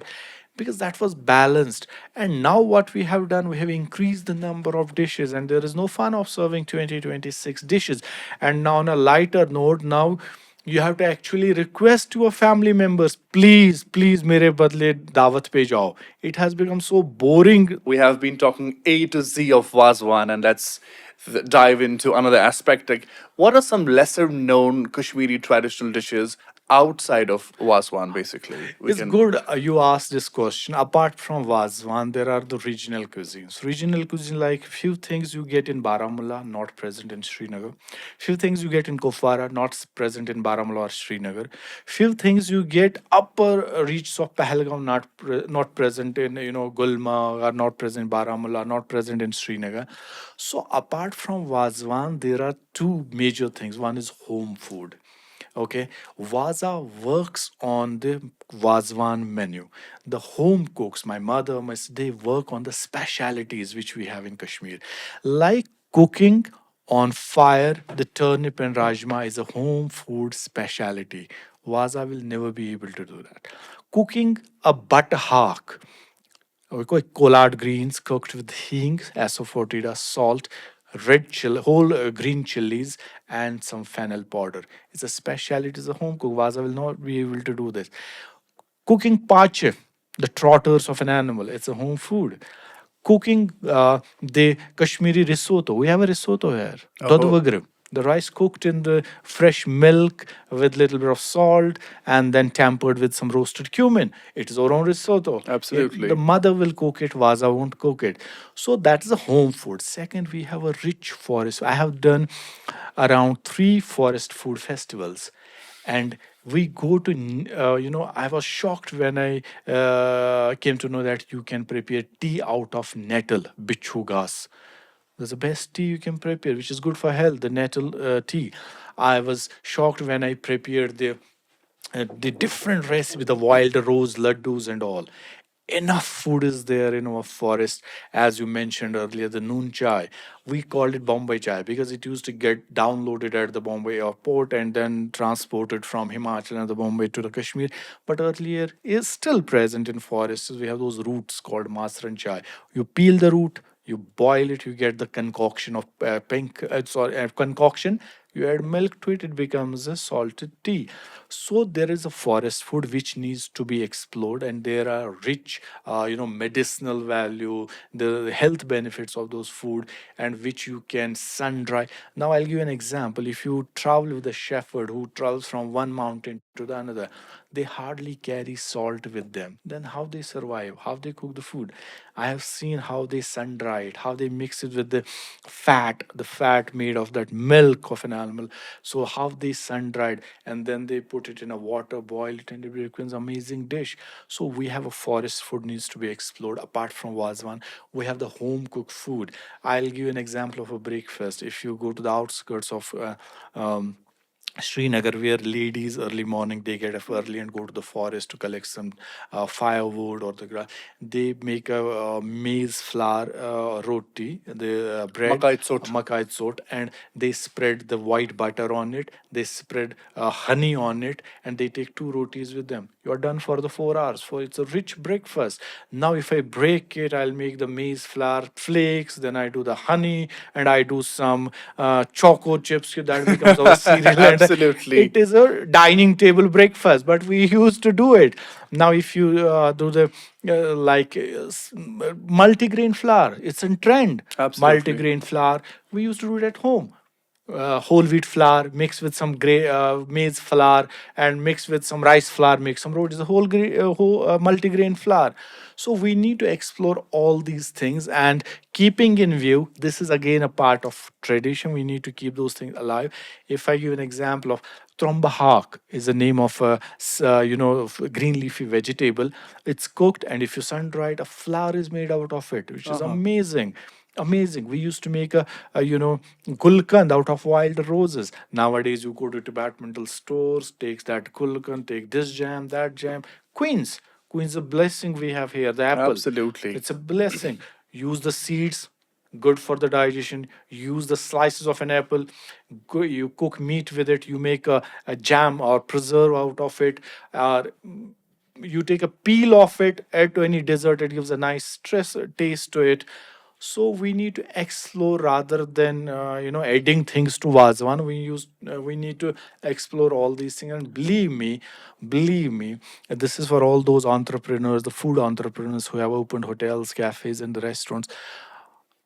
because that was balanced. And now what we have done, we have increased the number of dishes, and there is no fun of serving 2026 dishes. And now on a lighter note, now you have to actually request to your family members, please, please, mere badle dawat pe jao. It has become so boring.
We have been talking A to Z of Wazwan, and let's dive into another aspect. Like, what are some lesser known Kashmiri traditional dishes outside of Wazwan, basically? We
It's
can.
good you asked this question. Apart from Wazwan, there are the regional cuisines. Regional cuisine, like few things you get in Baramulla, not present in Srinagar. Few things you get in Kupwara, not present in Baramulla or Srinagar. Few things you get upper reaches of Pahalgam, not present in Gulma, or not present in Baramulla, not present in Srinagar. So apart from Wazwan, there are two major things. One is home food. Okay, Vaza works on the Wazwan menu. The home cooks, my mother, they work on the specialities which we have in Kashmir. Like cooking on fire, the turnip and rajma is a home food speciality. Vaza will never be able to do that. Cooking a butter haq, collard greens cooked with hing, asafoetida, salt, red chili, whole green chilies, and some fennel powder. It's a specialty. It's a home cook. Vaza will not be able to do this. Cooking pache, the trotters of an animal. It's a home food. Cooking the Kashmiri risotto. We have a risotto here.
Oh,
Dodvagrim. The rice cooked in the fresh milk with little bit of salt and then tempered with some roasted cumin. It is our own risotto. The
absolutely.
mother will cook it, Vaza won't cook it. So that is a home food. Second, we have a rich forest. I have done around 3 forest food festivals, and we go to I was shocked when I came to know that you can prepare tea out of nettle, bichu gas. That's the best tea you can prepare, which is good for health, the nettle tea. I was shocked when I prepared the different recipe, the wild rose laddus and all. Enough food is there in our forest. As you mentioned earlier, the noon chai, we called it Bombay chai because it used to get downloaded at the Bombay airport and then transported from Himachal and the Bombay to the Kashmir. But earlier is still present in forests. We have those roots called masran chai. You peel the root, you boil it, you get the concoction of concoction. You add milk to it, it becomes a salted tea. So there is a forest food which needs to be explored, and there are rich, medicinal value, the health benefits of those food, and which you can sun dry. Now I'll give you an example. If you travel with a shepherd who travels from one mountain to the another, they hardly carry salt with them. Then how they survive? How they cook the food? I have seen how they sun dry it, how they mix it with the fat made of that milk of an animal. So how they sun dried, and then they put it in a water, boil it, and it becomes amazing dish. So we have a forest food needs to be explored. Apart from Wazwan, we have the home cooked food. I'll give you an example of a breakfast. If you go to the outskirts of Srinagar, where ladies early morning they get up early and go to the forest to collect some firewood or the grass. They make a maize flour roti, the bread,
Makai Tsot.
makai sort, and they spread the white butter on it. They spread honey on it, and they take 2 rotis with them. You are done for the 4 hours. For it's a rich breakfast. Now, if I break it, I'll make the maize flour flakes. Then I do the honey, and I do some choco chips. That becomes our cereal, and
Absolutely.
it is a dining table breakfast. But we used to do it. Now, if you do the multigrain flour, it's in trend.
Absolutely.
Multigrain flour, we used to do it at home. whole wheat flour mixed with some maize flour and mixed with some rice flour, make some rotis, a whole multigrain flour. So we need to explore all these things, and keeping in view, this is again a part of tradition. We need to keep those things alive. If I give an example of Trombahak is the name of of a green leafy vegetable. It's cooked, and if you sun dry it, a flour is made out of it, which is
Uh-huh.
amazing. Amazing. We used to make a gulkand out of wild roses. Nowadays, you go to departmental stores, takes that gulkand, take this jam, that jam. Queens. Queens, a blessing we have here. The apple.
Absolutely.
It's a blessing. Use the seeds, good for the digestion. Use the slices of an apple. You cook meat with it. You make a jam or preserve out of it. Or you take a peel of it, add to any dessert. It gives a nice stress taste to it. So we need to explore rather than adding things to Wazwan. We need to explore all these things. And believe me, this is for all those entrepreneurs, the food entrepreneurs who have opened hotels, cafes, and the restaurants.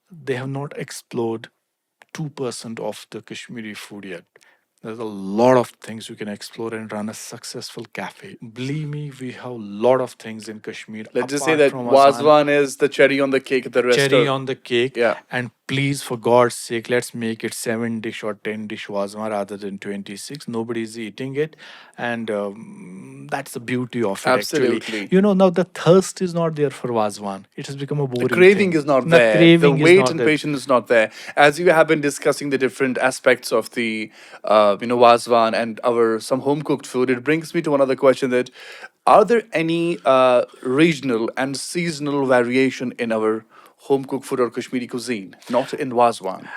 They have not explored 2% of the Kashmiri food yet. There's a lot of things you can explore and run a successful cafe. Believe me, we have a lot of things in Kashmir
Let's just say
apart
that
from Azan.
Wazwan is the cherry on the cake. The rest
Cherry
are,
on the cake.
yeah.
And please, for God's sake, let's make it 7 dish or 10 dish Wazwan rather than 26. Nobody's eating it. And that's the beauty of it, actually.
Absolutely.
Now the thirst is not there for Wazwan. It has become a
The
boring
craving
thing.
is not
The
there. The
craving is
wait
not
and
there.
patience is not there. As you have been discussing the different aspects of the, Wazwan and our some home cooked food, it brings me to another question: that are there any regional and seasonal variation in our home cooked food or Kashmiri cuisine, not in Wazwan?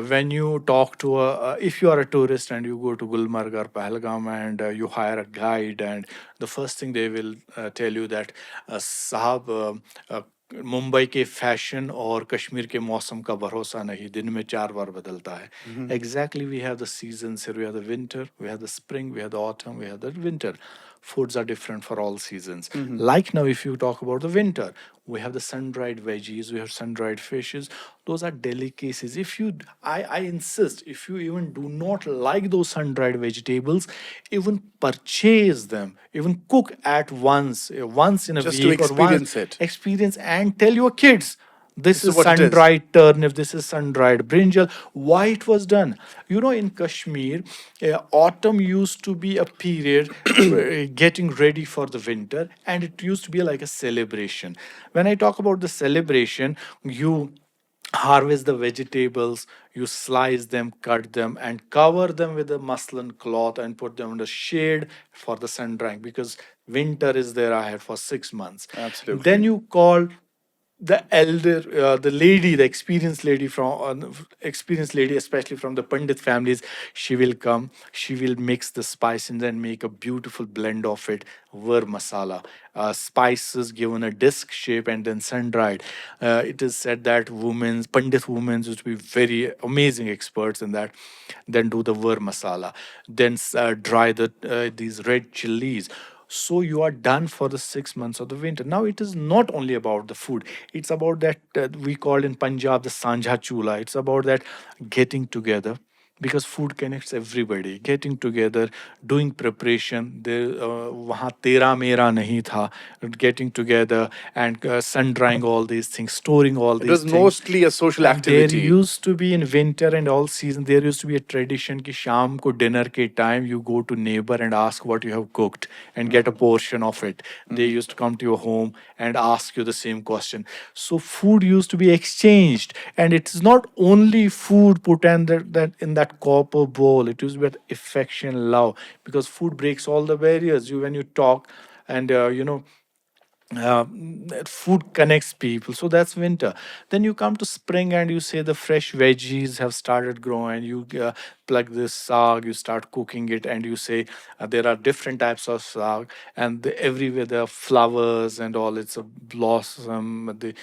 When you talk to if you are a tourist and you go to Gulmarg or Pahalgam and you hire a guide, and the first thing they will tell you that साहब मुंबई के fashion और कश्मीर के मौसम का भरोसा नहीं, दिन में 4 बार बदलता है. Exactly, we have the seasons here. We have the winter, we have the spring, we have the autumn, we have the winter. Foods are different for all seasons. Like now, if you talk about the winter, we have the sun-dried veggies, we have sun-dried fishes. Those are delicacies. I insist, if you even do not like those sun-dried vegetables, even purchase them, even cook at once in a
Just to
week or once
experience it.
experience, and tell your kids this
This is
is
what it
sun
is.
dried turnip, this is sun dried brinjal. Why it was done? In Kashmir, autumn used to be a period getting ready for the winter, and it used to be like a celebration. When I talk about the celebration, you harvest the vegetables, you slice them, cut them, and cover them with a muslin cloth and put them in the shade for the sun drying, because winter is there ahead for 6 months.
Absolutely.
Then you call the elder, the lady, the experienced lady, especially from the Pandit families. She will come, she will mix the spices and make a beautiful blend of it. Ver masala, spices given a disc shape and then sun dried. It is said that Pandit women used to be very amazing experts in that. Then do the ver masala, then dry these red chilies. So you are done for the 6 months of the winter. Now it is not only about the food, it's about that we call in Punjab the Sanjha Chula. It's about that getting together, because food connects everybody. Getting together, doing preparation. There, वहाँ तेरा मेरा नहीं था. Getting together and sun drying all these things, storing all
It
these
was
things.
mostly a social
And there
activity.
used to be in winter and all season, there used to be a tradition कि शाम को dinner के time you go to neighbor and ask what you have cooked and get a portion of it. They used to come to your home and ask you the same question. So food used to be exchanged, and it's not only food put in that in that copper bowl. It used to be with affection, love, because food breaks all the barriers. When you talk, and uh, food connects people. So that's winter. Then you come to spring and you say the fresh veggies have started growing. pluck this sag, you start cooking it, and you say there are different types of sag, and everywhere there are flowers and all. It's a blossom, the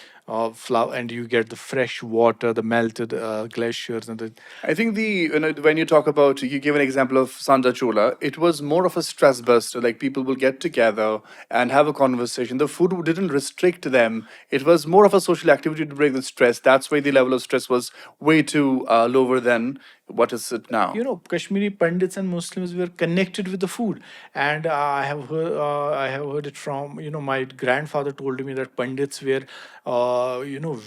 flower, and you get the fresh water, the melted glaciers, and the
I think when you talk about, you give an example of Santa Chola, it was more of a stress buster. Like people will get together and have a conversation. The food didn't restrict them. It was more of a social activity to break the stress. That's why the level of stress was way too lower than what is it now.
Kashmiri Pandits and Muslims were connected with the food, and I have heard it from my grandfather told me that Pandits were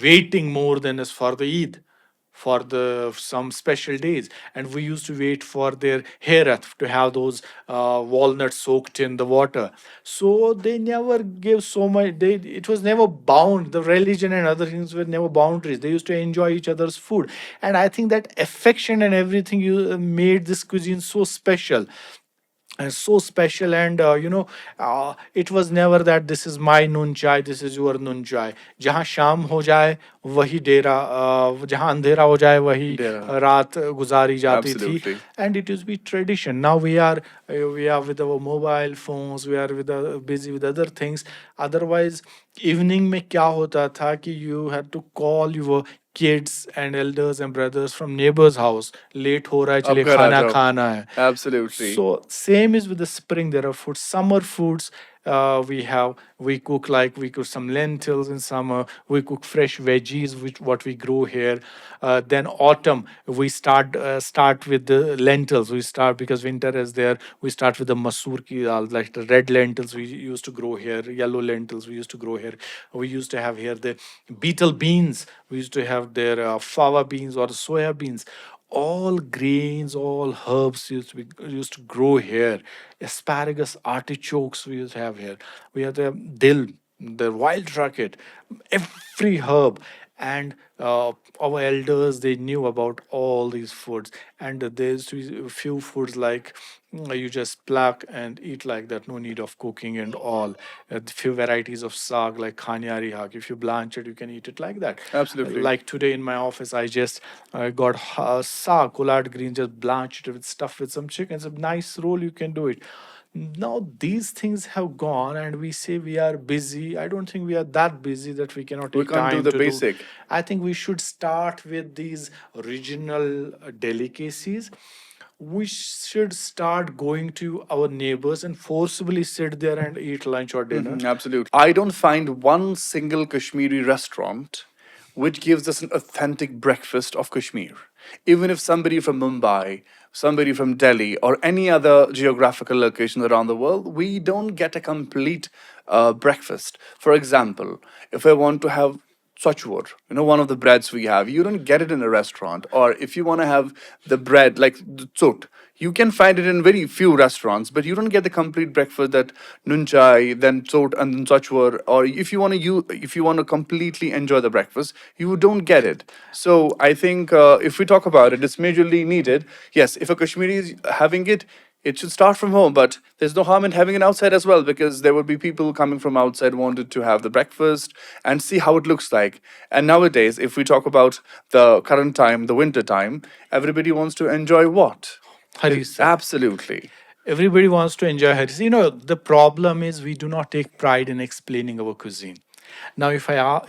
waiting more than as for the Eid, for the some special days, and we used to wait for their hairat to have those walnuts soaked in the water. So they never gave so much. It was never bound. The religion and other things were never boundaries. They used to enjoy each other's food, and I think that affection and everything you made this cuisine so special, and so special. And it was never that this is my noon chai, this is your noon chai. जहाँ शाम हो जाए वही डेरा, जहाँ अंधेरा हो जाए वही
Dera.
रात गुजारी जाती थी.
Absolutely.
And it used to be tradition. Now we are with our mobile phones, we are busy with other things. Otherwise, evening में क्या होता था कि you had to call your kids and elders and brothers from neighbor's house. Late हो रहा है,
अब
चलिए
घर आ
खाना
जाओ.
खाना है.
Absolutely.
So same is with the spring. There are foods, summer foods. We cook, like we cook some lentils in summer. We cook fresh veggies, which what we grow here. Then autumn we start with the lentils. We start because winter is there. We start with the masoor ki dal, like the red lentils we used to grow here. Yellow lentils we used to grow here. We used to have here the beetle beans. We used to have their fava beans or soya beans. All grains, all herbs used to grow here. Asparagus, artichokes we used to have here. We have the dill, the wild rocket, every herb. And our elders, they knew about all these foods. And there's a few foods like you just pluck and eat like that, no need of cooking and all. Few varieties of sag like khanyari hag, if you blanch it you can eat it like that.
Absolutely.
Like today in my office I just got sag, collard green, just blanched it with stuff with some chicken. It's a nice roll, you can do it. Now these things have gone and we say we are busy. I don't think we are that busy that we cannot
We
take
can't do
time
the
to
basic.
I think we should start with these regional delicacies. We should start going to our neighbors and forcibly sit there and eat lunch or dinner.
Absolutely. I don't find one single Kashmiri restaurant which gives us an authentic breakfast of Kashmir. Even if somebody from Mumbai, somebody from Delhi, or any other geographical location around the world, we don't get a complete breakfast. For example, if I want to have Sochwar, one of the breads we have, you don't get it in a restaurant. Or if you want to have the bread like the tsut, you can find it in very few restaurants, but you don't get the complete breakfast that nunchai, then tsut, and then Sochwar. Or if you want to completely enjoy the breakfast, you don't get it. So I think if we talk about it, it's majorly needed. Yes, if a Kashmiri is having it, it should start from home, but there's no harm in having it outside as well, because there would be people coming from outside wanted to have the breakfast and see how it looks like. And nowadays, if we talk about the current time, the winter time, everybody wants to enjoy what?
Harissa.
Absolutely.
Everybody wants to enjoy harissa. The problem is we do not take pride in explaining our cuisine. Now, if I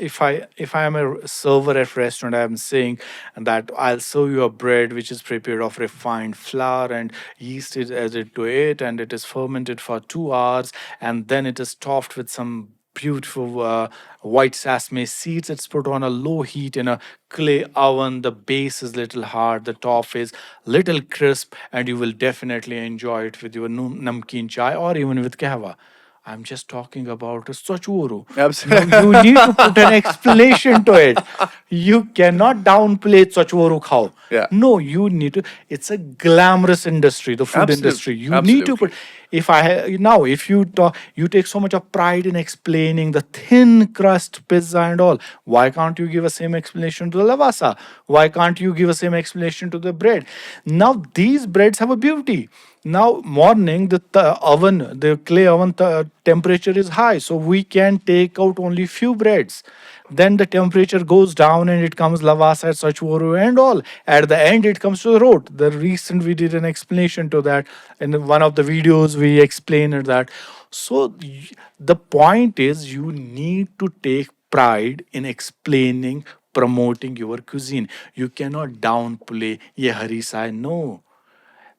am a server at restaurant, I am saying that I'll serve you a bread which is prepared of refined flour and yeast is added to it, and it is fermented for 2 hours, and then it is topped with some beautiful white sesame seeds. It's put on a low heat in a clay oven. The base is little hard, the top is little crisp, and you will definitely enjoy it with your namkeen chai or even with kahwa. I'm just talking about a Sochuru.
Absolutely.
Now, you need to put an explanation to it. You cannot downplay Sochuru khao.
Yeah.
No, you need to. It's a glamorous industry, the food
Absolute-
industry. You need to put. If you talk, you take so much of pride in explaining the thin crust pizza and all. Why can't you give a same explanation to the lavasa? Why can't you give a same explanation to the bread? Now these breads have a beauty. Now morning the clay oven temperature is high, so we can take out only few breads. Then the temperature goes down and it comes lavasa, sachvoru, and all. At the end, it comes to the road. The recent we did an explanation to that in one of the videos. We explained that. So the point is, you need to take pride in explaining, promoting your cuisine. You cannot downplay ye harisa. No,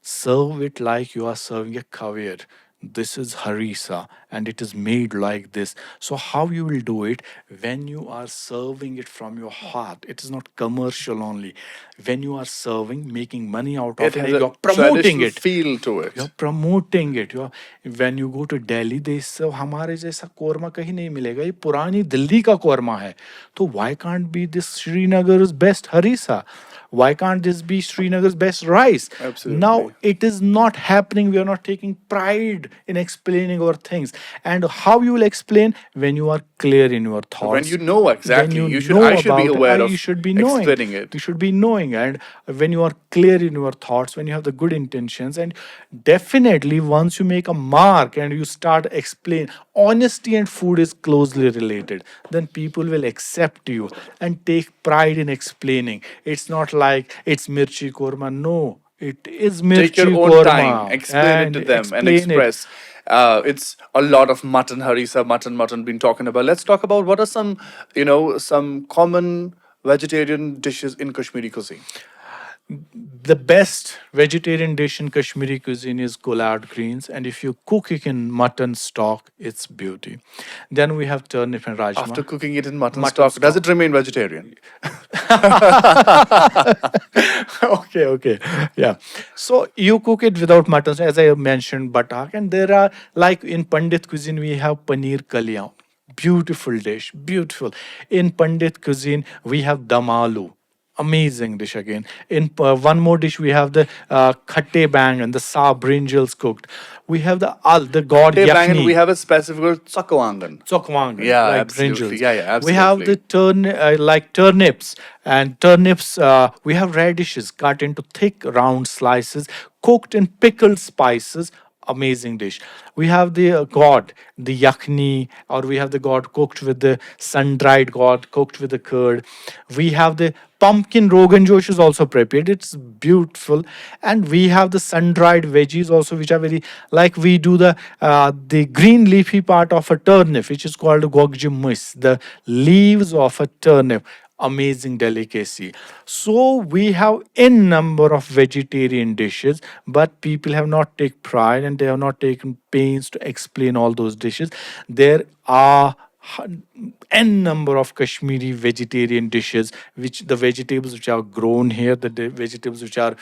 serve it like you are serving a caviar. This is harissa and it is made like this. So, how you will do it when you are serving it from your heart? It is not commercial only. When you are serving, making money out
It
of it,
has
and
a
you are promoting
traditional
it.
feel to
You're
it.
promoting it. You're, when you go to Delhi, they say हमारे जैसा कोरमा कहीं नहीं मिलेगा, ये पुरानी दिल्ली का कोरमा है. तो why can't be this Srinagar's best harissa? Why can't this be Srinagar's best rice? Now
Absolutely.
it is not happening. We are not taking pride in explaining our things. And how you will explain? When you are clear in your
When you
thoughts,
know
when
exactly,
you
you should.
know
I should be
about it,
aware
you
of
should be knowing.
explaining it.
You should be knowing. And when you are clear in your thoughts, when you have the good intentions, and definitely once you make a mark and you start explain, honesty and food is closely related, then people will accept you and take pride in explaining. It's not like it's mirchi korma. No, it is
Take your
mirchi
own time,
korma,
explain it
and
to them, and
explain it.
express. It's a lot of mutton harissa, mutton been talking about. Let's talk about what are some, some common vegetarian dishes in Kashmiri cuisine.
The best vegetarian dish in Kashmiri cuisine is collard greens, and if you cook it in mutton stock, it's beauty. Then we have turnip and
After
rajma.
cooking it in mutton
Mutton
stock, does
stock.
it remain vegetarian?
Okay, okay, yeah. So you cook it without mutton, as I mentioned, batak, and there are like in Pandit cuisine we have paneer kaliyan. Beautiful dish, beautiful. In Pandit cuisine we have dum aloo. Amazing dish again. In one more dish, we have the khatte bang and the sa brinjals cooked. We have the god
Khatte bangan, we
yakhni,
have a specific word, sakwangan.
Tsokwangan,
Yeah,
like
absolutely.
brinjals.
Yeah,
We have the
absolutely.
like turnips, and turnips. We have radishes cut into thick round slices, cooked in pickled spices. Amazing dish. We have the god, the yakhni, or we have the god cooked with the sun-dried god, cooked with the curd. We have the pumpkin Rogan Josh is also prepared. It's beautiful, and we have the sun-dried veggies also, which are very like we do the green leafy part of a turnip, which is called gogjimus, the leaves of a turnip. Amazing delicacy. So we have n number of vegetarian dishes, but people have not taken pride and they have not taken pains to explain all those dishes. There are n number of Kashmiri vegetarian dishes, which the vegetables which are grown here, vegetables which are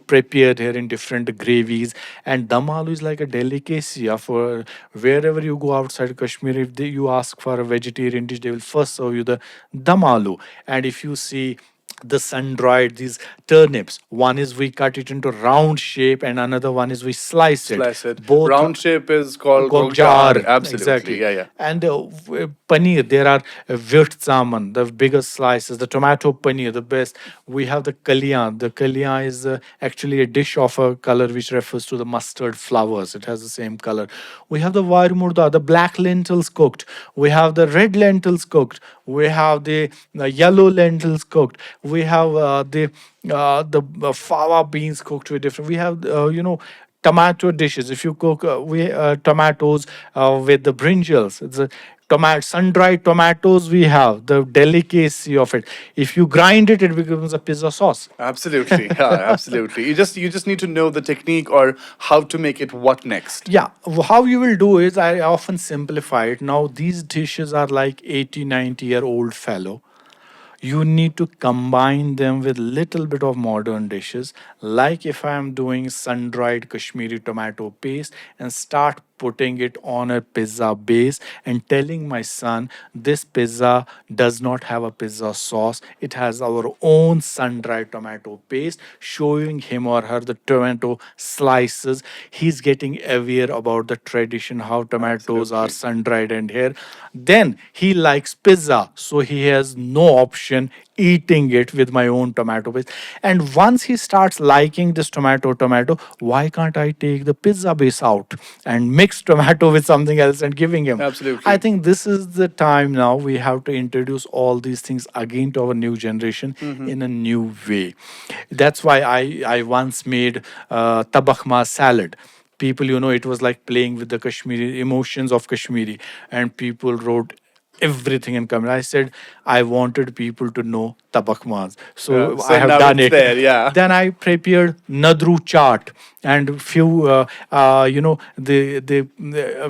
prepared here in different gravies. And dum aloo is like a delicacy for wherever you go outside Kashmir. If you ask for a vegetarian dish, they will first serve you the dum aloo. And if you see the sun-dried these turnips, one is we cut it into round shape and another one is we slice it.
Slice it.
Both
Round shape is called gogjar.
Gogjar,
Absolutely.
exactly.
Yeah, yeah.
And paneer, there are virt zaman, the biggest slices, the tomato paneer, the best. We have the kalyan. The kalyan is actually a dish of a color which refers to the mustard flowers. It has the same color. We have the vair murda, the black lentils cooked. We have the red lentils cooked. We have the yellow lentils cooked. We have the fava beans cooked with different. We have tomato dishes. If you cook we tomatoes with the brinjals, it's a tomato sun-dried tomatoes. We have the delicacy of it. If you grind it, it becomes a pizza sauce.
Absolutely. Yeah, absolutely. You just need to know the technique or how to make it what next.
Yeah, how you will do is I often simplify it. Now these dishes are like 80, 90-year-old fellow. You need to combine them with little bit of modern dishes, like if I am doing sun-dried Kashmiri tomato paste and start putting it on a pizza base and telling my son this pizza does not have a pizza sauce, it has our own sun-dried tomato paste, showing him or her the tomato slices. He's getting aware about the tradition, how tomatoes are
Absolutely.
sun-dried and here. Then he likes pizza, so he has no option eating it with my own tomato paste. And once he starts liking this tomato, why can't I take the pizza base out and mix mix tomato with something else and giving him. I
Absolutely.
think this is the time now we have to introduce all these things again to our new generation in a new way. That's why I once made tabak ma salad. People, it was like playing with the Kashmiri emotions of Kashmiri, and people wrote everything in comment. I said I wanted people to know tabakmas, so I
So
have
now
done
it's
it.
there. Yeah.
Then I prepared nadru chaat, and few the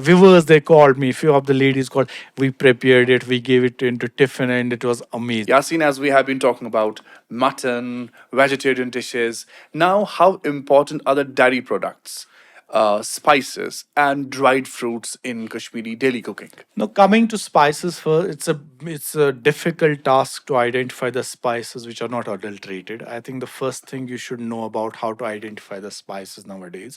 viewers, they called me. Few of the ladies called. We prepared it. We gave it into tiffin, and it was amazing.
Yasin, as we have been talking about mutton, vegetarian dishes, now how important are the dairy products, spices, and dried fruits in Kashmiri daily cooking?
Now, coming to spices first, it's a difficult task to identify the spices which are not adulterated. I think the first thing you should know about how to identify the spices nowadays,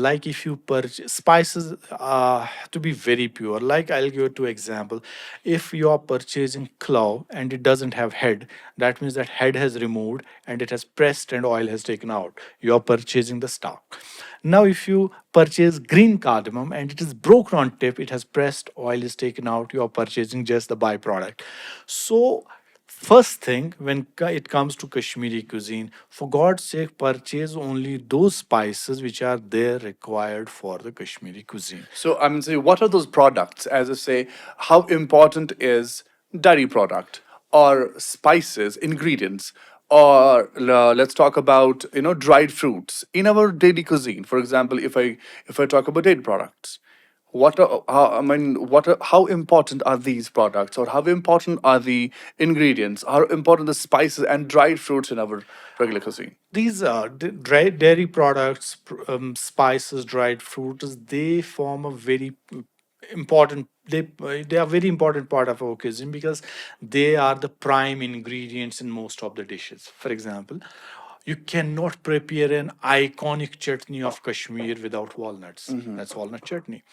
like if you purchase spices, to be very pure. Like I'll give you two example. If you are purchasing clove and it doesn't have head, that means that head has removed and it has pressed and oil has taken out. You are purchasing the stock. Now, if you purchase green cardamom and it is broken on tip, it has pressed, oil is taken out, you are purchasing just the byproduct. So, first thing when it comes to Kashmiri cuisine, for God's sake, purchase only those spices which are there required for the Kashmiri cuisine.
So I'm saying, what are those products? As I say, how important is dairy product or spices, ingredients, or let's talk about dried fruits in our daily cuisine. For example, if I talk about dairy products, what are how, I mean, what are, how important are these products, or how important are the ingredients? How important the spices and dried fruits in our regular cuisine?
These dairy products, spices, dried fruits, they form a very important they are very important part of our cuisine because they are the prime ingredients in most of the dishes. For example, you cannot prepare an iconic chutney of Kashmir without walnuts. That's walnut chutney.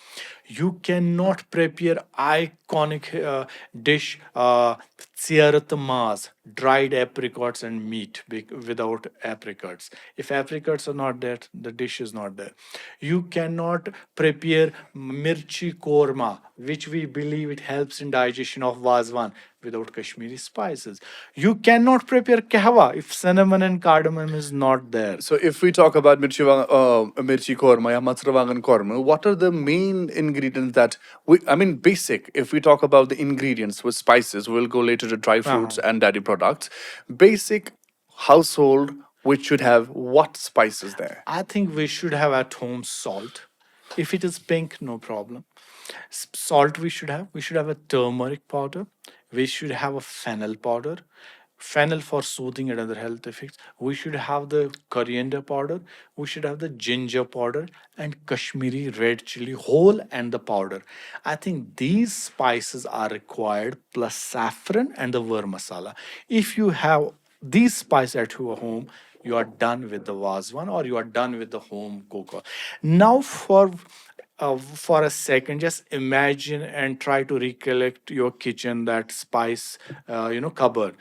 You cannot prepare iconic dish Siarat Maz, dried apricots and meat without apricots. If apricots are not there, the dish is not there. You cannot prepare mirchi korma, which we believe it helps in digestion of Wazwan, without Kashmiri spices. You cannot prepare kahwa if cinnamon and cardamom is not there.
So if we talk about mirchi korma ya matravangan korma, what are the main ingredients that I mean, basic. If we talk about the ingredients with spices, we'll go later to dry fruits
Uh-huh.
and dairy products. Basic household which should have what spices there?
I think we should have at home salt. If it is pink, no problem. Salt we should have. We should have a turmeric powder. We should have a fennel powder. Fennel for soothing and other health effects. We should have the coriander powder. We should have the ginger powder and Kashmiri red chili whole and the powder. I think these spices are required plus saffron and the ver masala. If you have these spices at your home, you are done with the Wazwan or you are done with the home cooker. Now, for a second, just imagine and try to recollect your kitchen, that spice, cupboard.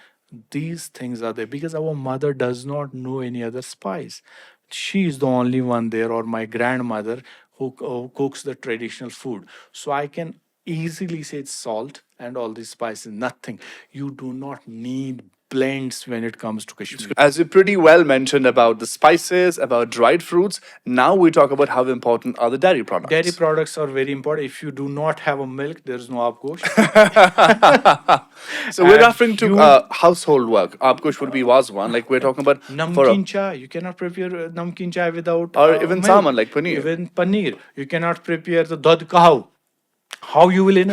These things are there because our mother does not know any other spice. She is the only one there, or my grandmother who cooks the traditional food. So I can easily say it's salt and all these spices. Nothing. You do not need blends when it comes to Kashmir.
As you pretty well mentioned about the spices, about dried fruits, now we talk about how important are the dairy
Dairy
products.
products are very important. If you do not have a milk, there is no apgosh.
So we're
And
referring to
you
household work. Apkush would be was one. Like we're talking about for
namkeen chai. You cannot prepare namkeen chai without
or even
milk.
salmon like paneer.
Even paneer. You cannot prepare the dad kahaw. How you will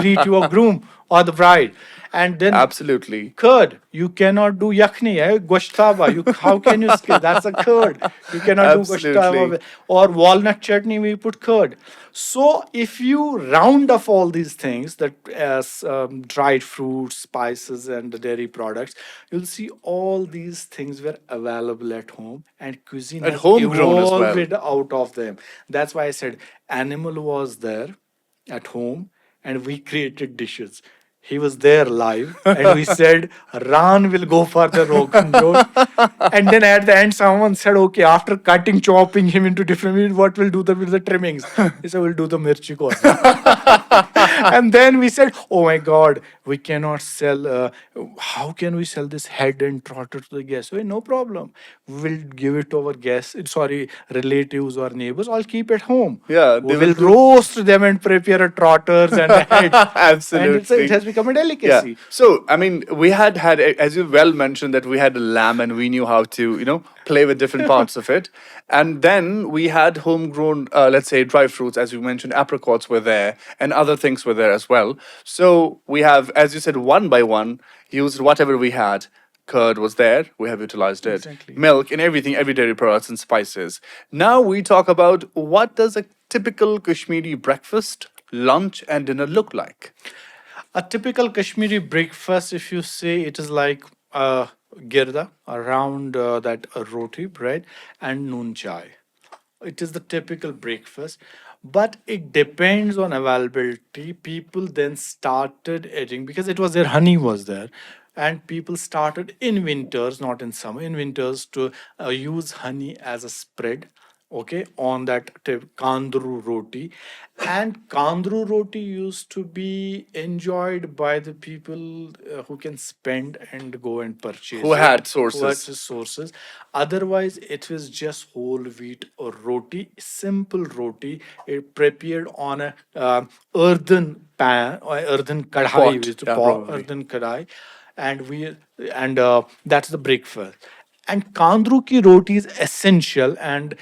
greet your groom or the bride. And then
Absolutely.
curd. You cannot do yakhni, goshtaba. You how can you skip? That's a curd. You cannot do goshtaba
Absolutely.
or walnut chutney. We put curd. So if you round up all these things, that as dried fruits, spices, and the dairy products, you'll see all these things were available at home, and cuisine
And
has
homegrown as well.
evolved out of them. That's why I said animal was there at home, and we created dishes. He was there live, and we said, Ran will go for the Rogan Josh. And then at the end, someone said, okay, after cutting, chopping him into different meat, what will do with the trimmings? He said, we'll do the mirchi korma. And then we said, oh my God, we cannot sell, how can we sell this head and trotter to the guests? Well, no problem. We'll give it to our guests, sorry, relatives or neighbors. I'll keep it home.
Yeah,
We
they will
will
do.
roast them and prepare a trotters and a head. And it
Absolutely.
has become a
Yeah.
delicacy.
So, I mean, we had, as you well mentioned, that we had a lamb and we knew how to, play with different parts of it. And then we had homegrown, let's say, dry fruits, as you mentioned, apricots were there and other things were there as well. So we have, as you said, one by one, used whatever we had. Curd was there, we have utilized it.
Exactly.
Milk and everything, every dairy products and spices. Now we talk about what does a typical Kashmiri breakfast, lunch, and dinner look like?
A typical Kashmiri breakfast, if you say, it is like girda, around that roti bread and noon chai. It is the typical breakfast, but it depends on availability. People then started eating because it was there, honey was there, and people started in winters, not in summer, in winters to use honey as a spread, okay, on that kandru roti. And kandru roti used to be enjoyed by the people who can spend and go and
Who
purchase it,
had
who had
sources?
the sources. Otherwise it was just whole wheat or roti, simple roti, prepared on a earthen pan or earthen kadhai,
Pot,
which is
yeah, probably.
earthen kadhai. And we and that's the breakfast. And kandru ki roti is essential. And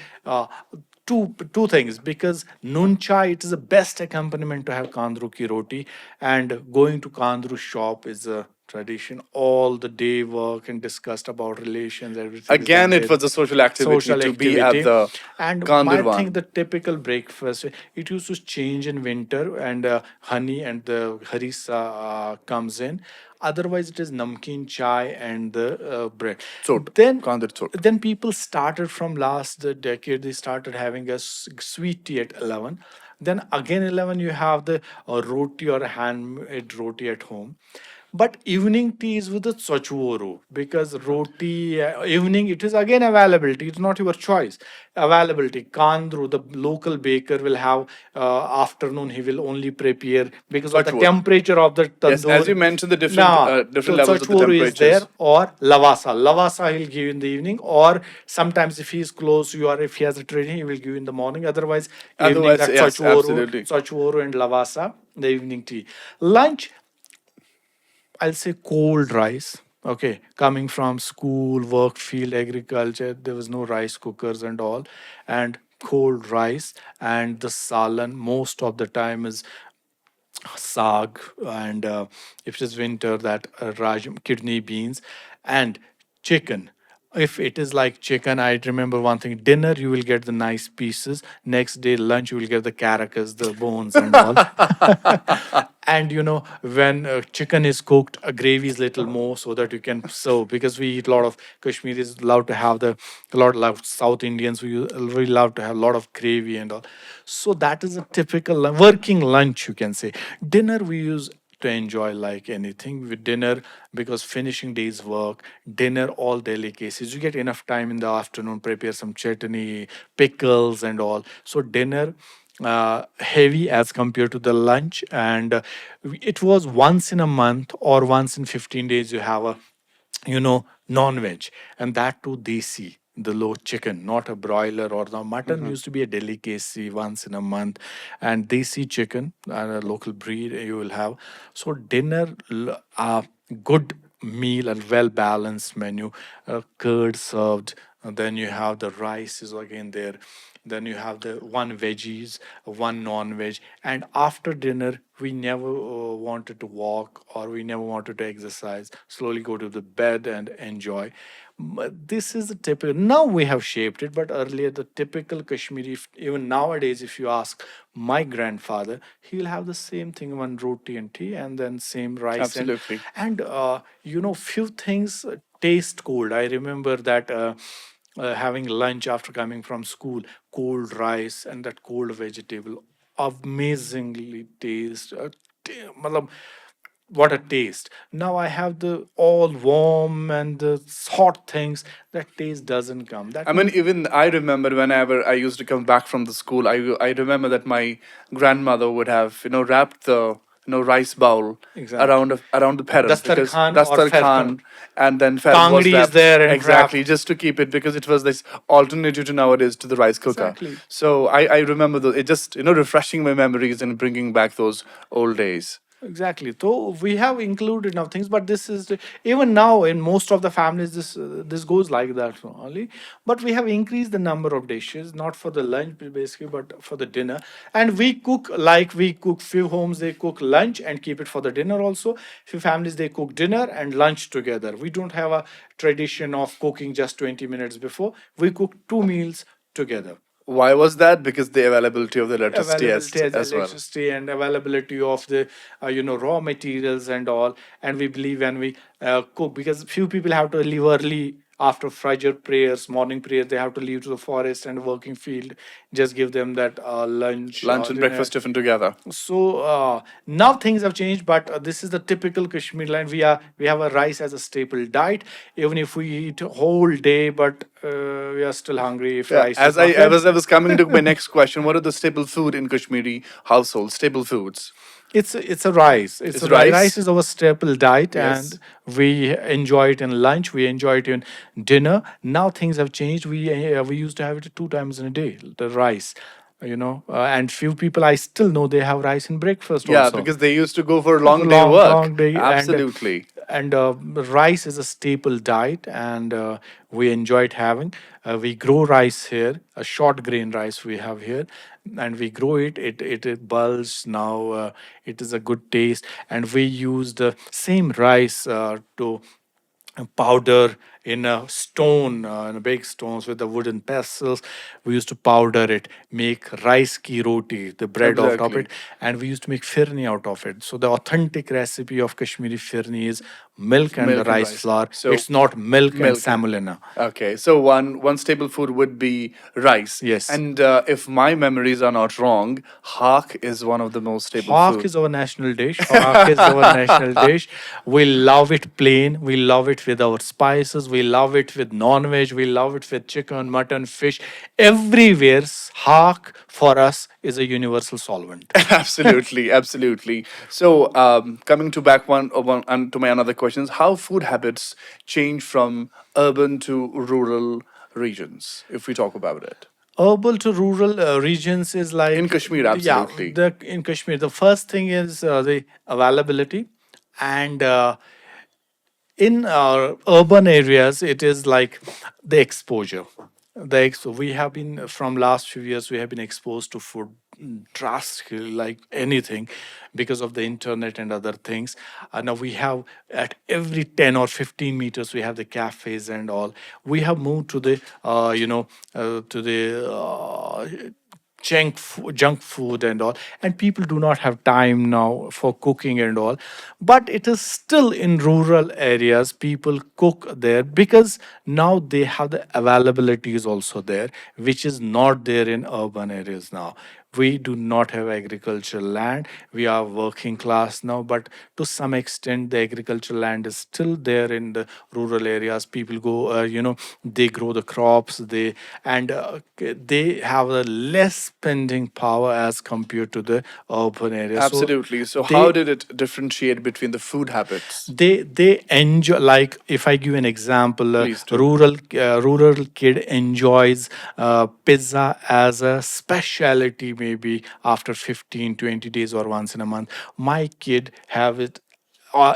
two things, because noon chai, it is the best accompaniment to have kandru ki roti. And going to kandru shop is a tradition. All the day work and discussed about relations, everything is
Again,
done
it
there.
was a social activity
Social
to be at
activity.
the
And I think
Kandirwan.
the typical breakfast, it used to change in winter. And honey and the harissa comes in. Otherwise it is namkeen chai and the bread.
Chot,
then
Kandir chot.
then people started from last decade, they started having a sweet tea at 11. Then again 11 you have the roti or a handmade roti at home. But evening tea is with the sochworu, because roti evening, it is again availability. It's not your choice. Availability. Kandru, the local baker will have afternoon. He will only prepare because of the
Kachwar.
temperature of the
Yes, as you
tandoor.
mentioned, the different
Nah,
different
so
levels of the
Chachworu is there,
temperatures.
or Lavasa. Lavasa he'll give in the evening, or sometimes if he is close to you, or if he has a training, he will give in the morning. Otherwise, evening
Otherwise,
that
yes, absolutely.
Chachworu and Lavasa, the evening tea. Lunch, I'll say cold rice. Okay, coming from school, work field, agriculture, there was no rice cookers and all, and cold rice. And the salan most of the time is sag. And if it is winter, that kidney beans and chicken. If it is like chicken, I remember one thing: dinner you will get the nice pieces, next day lunch you will get the caracas, the bones and all. And when chicken is cooked, a gravy is little more, so that you can serve, because we eat a lot of Kashmiris love to have the a lot of South Indians, we love to have a lot of gravy and all. So that is a typical working lunch, you can say. Dinner we use to enjoy like anything with dinner, because finishing day's work, dinner, all delicacies, you get enough time in the afternoon, prepare some chutney, pickles and all. So dinner heavy as compared to the lunch. And it was once in a month or once in 15 days you have a non-veg, and that too desi, the low chicken, not a broiler or the mutton.
Mhm.
Used to be a delicacy once in a month. And desi chicken, a local breed, you will have. So dinner, good meal, a well balanced menu, curd served. And then you have the rice is again there. Then you have the one veggies, one non-veg. And after dinner, we never wanted to walk, or we never wanted to exercise. Slowly go to the bed and enjoy. This is the typical. Now we have shaped it, but earlier the typical Kashmiri. Even nowadays, if you ask my grandfather, he'll have the same thing: one roti and tea, and then same rice. and
Absolutely.
and few things taste cold. I remember that. Having lunch after coming from school, cold rice and that cold vegetable, amazingly taste. Matlab, what a taste. Now I have the all warm and the hot things. That taste doesn't come.
I
That
mean,
means
even I remember whenever I used to come back from the school, I remember that my grandmother would have wrapped the rice bowl
exactly.
around the parents because
Dastarkhan or
Dastar
Ferkan.
Khan, and then was
Tangri is
wrapped
there and
exactly
wrapped.
just to keep it because it was this alternative to nowadays to the rice cooker.
Exactly.
So I remember it just refreshing my memories and bringing back those old days.
Exactly. So we have included now things, but this is even now in most of the families. This goes like that only. But we have increased the number of dishes, not for the lunch basically, but for the dinner. And we cook like we cook. Few homes they cook lunch and keep it for the dinner also. Few families they cook dinner and lunch together. We don't have a tradition of cooking just 20 minutes before. We cook 2 meals together.
Why was that? Because the availability of the electricity
Availability as
as well.
electricity and availability of the raw materials and all. And we believe when we cook, because few people have to leave early after fajr prayers, morning prayers, they have to leave to the forest and working field. Just give them that lunch
Lunch and
dinner.
breakfast tiffin together.
So now things have changed, but this is the typical Kashmir line. We have a rice as a staple diet, even if we eat a whole day, but we are still hungry if
Yeah,
rice is not
I
there.
was coming to my next question. What are the staple food in Kashmiri households? Staple foods.
It's a rice. It's
It's
a rice
rice.
is our staple diet, and
Yes.
we enjoy it in lunch. We enjoy it in dinner. Now things have changed. We used to have it 2 times in a day. The rice, and few people I still know they have rice in breakfast
Yeah,
also.
because they used to go for a
It's a
long day work.
long day,
Absolutely.
and rice is a staple diet, and we enjoy it having. We grow rice here, a short grain rice we have here, and we grow it. It bulges now. It is a good taste, and we use the same rice to powder in a stone, in a big stones with the wooden pestles. We used to powder it, make rice ki roti, the bread of top
Exactly.
it, and we used to make firni out of it. So the authentic recipe of Kashmiri firni is milk and the
Milk and
rice
rice.
flour.
So
It's not milk and
milk.
semolina.
Okay, so one staple food would be rice.
Yes.
And if my memories are not wrong, haq is one of the most staple
Hawk
food.
is our national dish. Hawk is our national dish. We love it plain. We love it with our spices. We love it with non-veg. We love it with chicken, mutton, fish. Everywhere, hawk for us is a universal solvent.
Absolutely, absolutely. So, coming to back one and to my another questions, how food habits change from urban to rural regions, if we talk about it
Urban to rural regions is
in
like,
Kashmir?
yeah,
Absolutely.
the in Kashmir the first thing is the availability, and in urban areas it is like the exposure. We have been from last few years we have been exposed to food drastically like anything because of the internet and other things. Now we have at every 10 or 15 meters we have the cafes and all. We have moved to the to the junk food and all, and people do not have time now for cooking and all. But it is still in rural areas people cook there because now they have the availability is also there, which is not there in urban areas now. We do not have agricultural land. We are working class now, but to some extent the agricultural land is still there in the rural areas. People go they grow the crops, they have a less spending power as compared to the urban area. So
Absolutely. So, how
they
did it differentiate between the food habits?
they enjoy, like if I give an example,
Please do.
rural kid enjoys pizza as a specialty maybe after 15-20 days or once in a month. My kid have it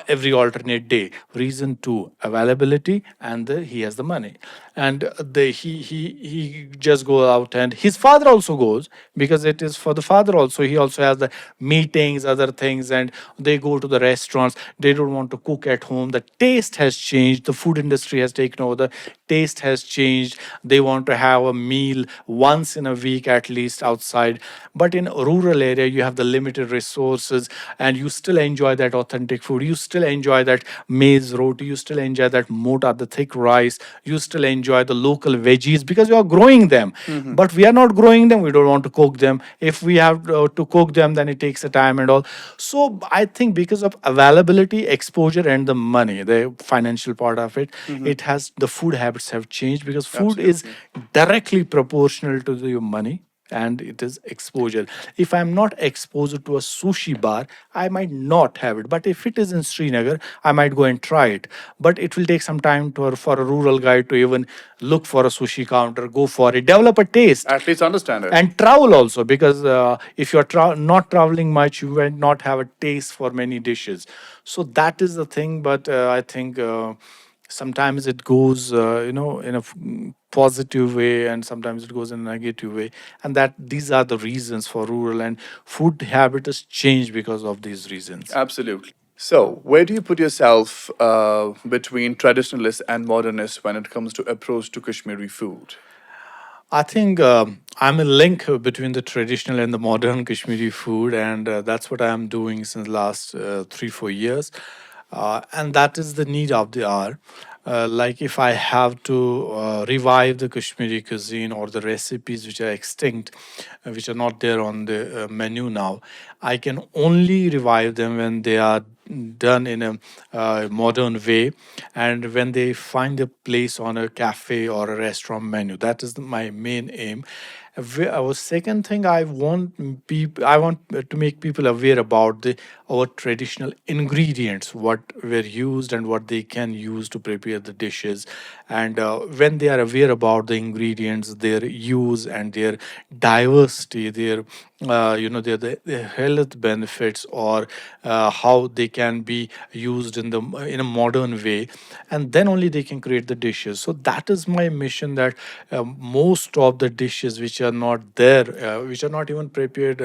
every alternate day. Reason two, availability, and he has the money, and he just go out, and his father also goes because it is for the father also. He also has the meetings, other things, and they go to the restaurants. They don't want to cook at home. The taste has changed. The food industry has taken over. The taste has changed. They want to have a meal once in a week at least outside. But in rural area, you have the limited resources, and you still enjoy that authentic food. You still enjoy that maize roti, you still enjoy that mota, the thick rice, you still enjoy the local veggies because you are growing them. But we are not growing them, we don't want to cook them. If we have to cook them, then it takes a time and all. So I think because of availability, exposure, and the money, the financial part of it, it has, the food habits have changed because food is
Absolutely.
directly proportional to your money, and it is exposure. If I'm not exposed to a sushi bar, I might not have it. But if it is in Srinagar, I might go and try it. But it will take some time for a rural guy to even look for a sushi counter, go for it, develop a taste,
At least understand it.
and travel also, because if you're not traveling much, you will not have a taste for many dishes. So that is the thing. But I think sometimes it goes in a positive way, and sometimes it goes in a negative way, and that these are the reasons for rural and food habits change because of these reasons.
Absolutely. So, where do you put yourself between traditionalist and modernist when it comes to approach to Kashmiri food?
I think I'm a link between the traditional and the modern Kashmiri food, and that's what I'm doing since last 3-4 years, and that is the need of the hour. Like if I have to revive the Kashmiri cuisine or the recipes which are extinct, which are not there on the menu now, I can only revive them when they are done in a modern way, and when they find a place on a cafe or a restaurant menu. That is my main aim. Our second thing, I want to make people aware about our traditional ingredients, what were used and what they can use to prepare the dishes. And when they are aware about the ingredients, their use and their diversity, their health benefits, or how they can be used in a modern way, and then only they can create the dishes. So that is my mission, that most of the dishes which are not there, which are not even prepared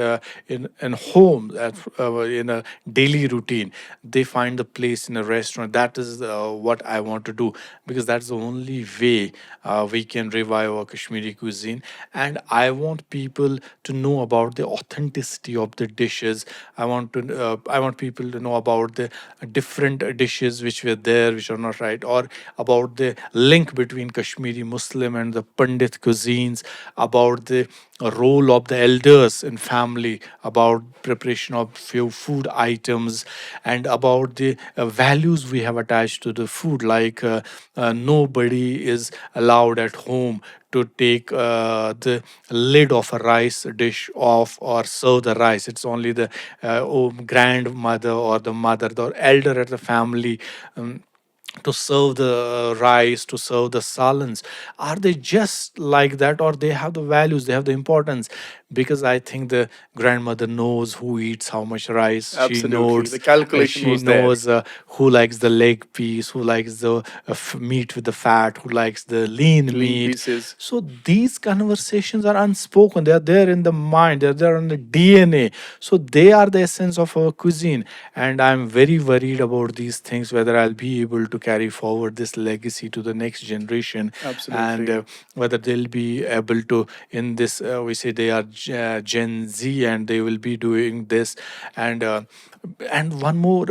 in home, in a daily routine, they find the place in a restaurant. That is what I want to do, because that's the only way we can revive our Kashmiri cuisine. And I want people to know about the authenticity of the dishes. I want people to know about the different dishes which were there, which are not right, or about the link between Kashmiri Muslim and the Pandit cuisines, about the role of the elders in family, about preparation of few food items, and about the values we have attached to the food. Like nobody is allowed at home to take the lid of a rice dish off or serve the rice. It's only the grandmother or the mother, the elder at the family, to serve the rice, to serve the salons. Are they just like that, or they have the values, they have the importance? Because I think the grandmother knows who eats how much rice. She
Absolutely. The
knows
calculation was there.
who likes the leg piece, who likes the meat with the fat, who likes the lean
Lean
meat.
pieces.
So these conversations are unspoken, they are there in the mind, they're there on the DNA. So they are the essence of our cuisine, and I'm very worried about these things, whether I'll be able to carry forward this legacy to the next generation, and
Absolutely.
whether they'll be able to, in this we say they are Gen Z, and they will be doing this. And one more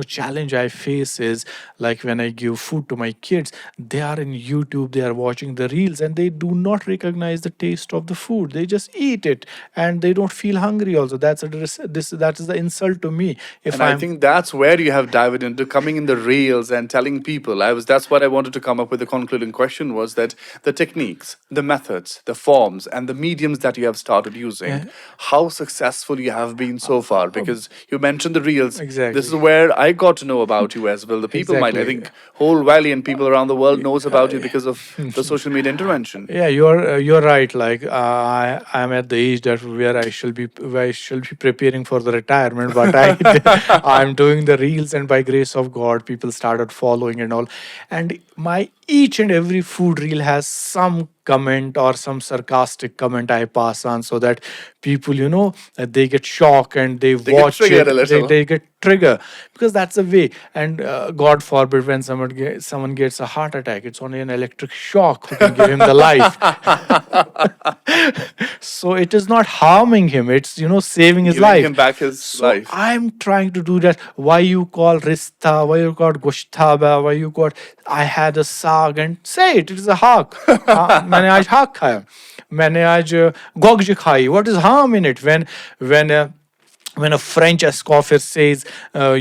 challenge I face is, like when I give food to my kids, they are in YouTube, they are watching the reels, and they do not recognize the taste of the food. They just eat it, and they don't feel hungry also. That is the insult to me. If
And I
I'm
think that's where you have dived into coming in the reels and telling people. That's what I wanted to come up with. The concluding question was that the techniques, the methods, the forms, and the mediums that you have started using, how successful you have been so far. Because you mentioned the reels. This is
exactly.
where I got to know about you as well. The people might, I
Exactly.
think, whole valley and people around the world knows about you because of the social media intervention.
Yeah, you're right. Like I'm at the age that where I shall be preparing for the retirement, but I'm doing the reels, and by grace of God, people started following and all. And my each and every food reel has some comment or some sarcastic comment I pass on, so that people, they get shocked and they
They get
watch
triggered
it.
a little.
They get trigger, because that's the way. And God forbid, when someone gets a heart attack, it's only an electric shock who can give him the life. So it is not harming him, it's saving his
Giving
life.
him back his
So
life.
I'm trying to do that. Why you call rista, why you call goshtaba, why you call I had a sag, and say it is a haq. मैंने आज haq खाया, मैंने आज गोगज खाई. What is harm in it? When when a French escoffier says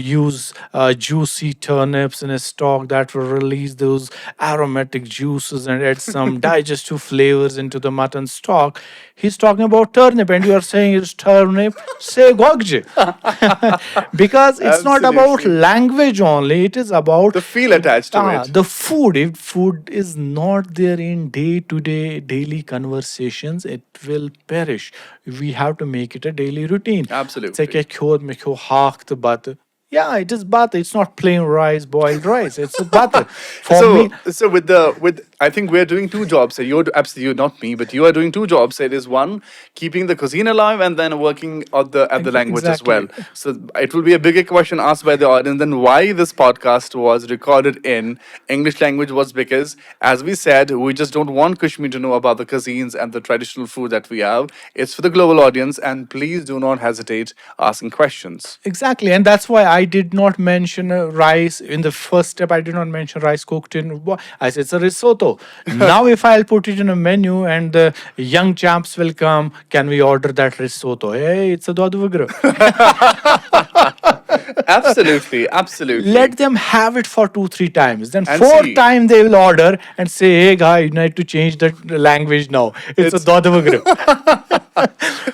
use juicy turnips in a stock that will release those aromatic juices and add some digestive flavors into the mutton stock, he's talking about turnip, and you are saying it's turnip. Say gogje, because it's not about
Absolutely.
language only. It is about
The feel attached to it.
the food. If food is not there in day-to-day daily conversations, it will perish. We have to make it a daily routine.
Absolutely.
It's like a hawk the butter. Yeah, it is butter. It's not plain rice, boiled rice. It's a butter. For me,
So with I think we're doing two jobs here. You're absolutely not me, but you are doing two jobs. It is one, keeping the cuisine alive, and then working at the language as
Exactly.
well. So it will be a bigger question asked by the audience. Then why this podcast was recorded in English language was because, as we said, we just don't want Kashmir to know about the cuisines and the traditional food that we have. It's for the global audience, and please do not hesitate asking questions.
Exactly, and that's why I did not mention rice in the first step. I did not mention rice cooked in. I said it's a risotto. Now, if I'll put it in a menu and the young champs will come, can we order that risotto? Hey, it's a doduvigra.
Absolutely, absolutely.
Let them have it for 2-3 times. Then
And
fourth
see-
time they will order and say, "Hey, guy, you need to change the language now. It's a doduvigra."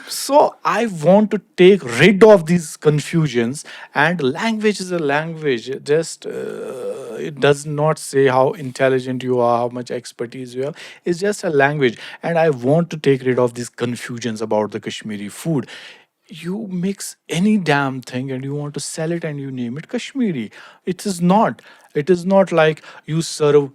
So I want to take rid of these confusions, and language is a language. It does not say how intelligent you are, how much expertise you have. It's just a language, and I want to take rid of these confusions about the Kashmiri food. You mix any damn thing and you want to sell it and you name it Kashmiri. It is not. It is not like you serve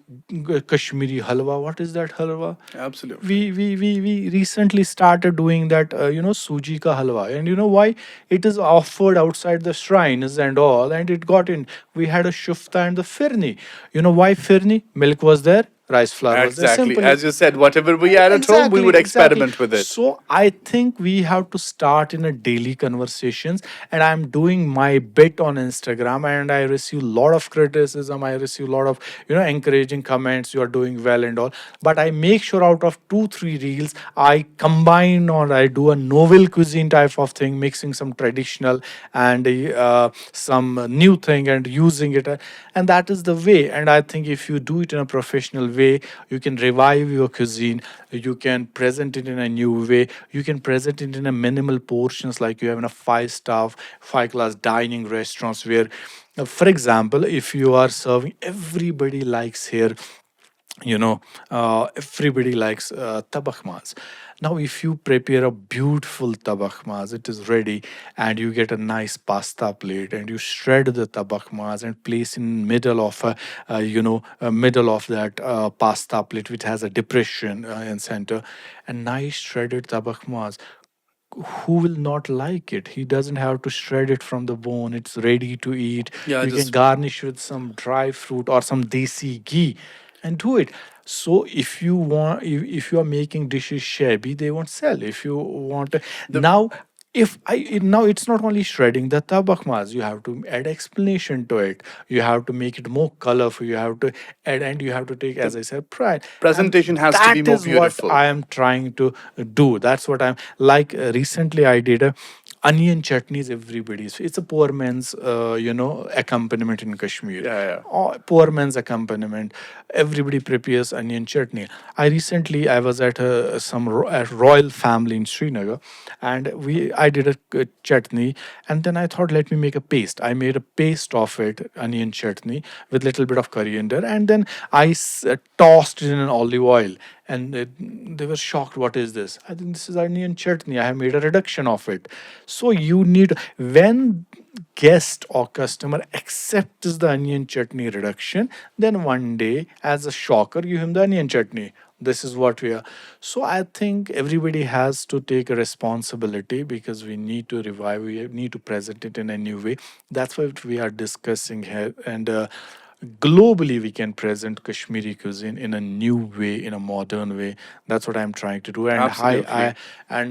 Kashmiri halwa. What is that halwa?
Absolutely.
We recently started doing that, suji ka halwa. And you know why? It is offered outside the shrines and all, and it got in. We had a shufta and the firni. You know why firni? Milk was there, rice flour was there.
Exactly.
Simple.
As you said, whatever we had at home, we would experiment with it.
So I think we have to start in a daily conversations, and I'm doing my bit on Instagram, and I receive a lot of criticism. I receive a lot of encouraging comments. You are doing well and all, but I make sure out of 2-3 reels I combine or I do a novel cuisine type of thing, mixing some traditional and some new thing and using it, and that is the way. And I think if you do it in a professional way, you can revive your cuisine, you can present it in a new way, you can present it in a minimal portions, like you have in a 5-star 5 class dining restaurants where, for example, if you are serving, everybody likes here, everybody likes tabakh mas. Now if you prepare a beautiful tabakh mas, it is ready, and you get a nice pasta plate and you shred the tabakh mas and place in middle of middle of that pasta plate, which has a depression in center, a nice shredded tabakh mas. Who will not like it? He doesn't have to shred it from the bone. It's ready to eat.
Yeah,
You can
just
garnish with some dry fruit or some desi ghee and do it. So if you want, if you are making dishes shabby, they won't sell. If you want now, if I now it's not only shredding the tabak mas, you have to add explanation to it. You have to make it more colorful. You have to add, and you have to take, as I said, pride.
presentation
And
has to be
that
more
is what
beautiful.
I am trying to do. That's what I'm like. Recently, I did a onion chutneys. Everybody's, it's a poor man's accompaniment in Kashmir.
Yeah, yeah.
Poor man's accompaniment. Everybody prepares onion chutney. I was at at royal family in Srinagar, and I did a chutney, and then I thought, let me make a paste. I made a paste of it, onion chutney, with little bit of coriander, and then I tossed it in an olive oil, and they were shocked. What is this? I think this is onion chutney. I have made a reduction of it. So you need, when guest or customer accepts the onion chutney reduction, then one day as a shocker give him the onion chutney. This is what we are. So I think everybody has to take a responsibility, because we need to revive, we need to present it in a new way. That's what we are discussing here. And globally we can present Kashmiri cuisine in a new way, in a modern way. That's what I'm trying to do. And
Absolutely.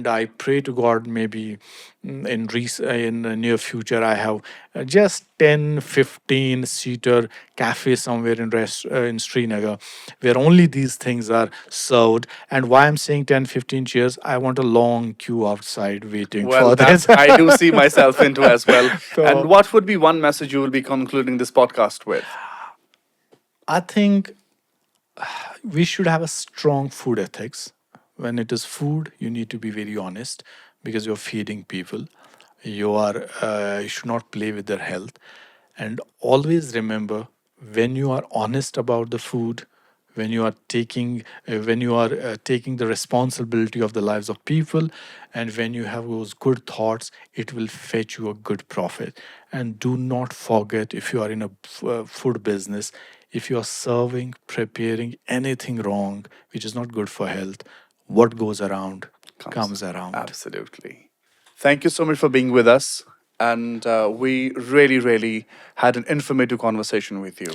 I pray to God, maybe in the near future I have just 10-15 seater cafe somewhere in Srinagar, where only these things are served. And why I'm saying 10-15 chairs, I want a long queue outside waiting
Well,
for
that
this.
I do see myself into as well. And
So
what would be one message you will be concluding this podcast with?
I think we should have a strong food ethics. When it is food, you need to be very honest, because you're feeding people. You should not play with their health. And always remember, when you are honest about the food, when you are taking the responsibility of the lives of people, and when you have those good thoughts, it will fetch you a good profit. And do not forget, if you are in a food business, if you are serving, preparing anything wrong which is not good for health, what goes around
Comes.
comes around.
Absolutely. Thank you so much for being with us. And we really, really had an informative conversation with you.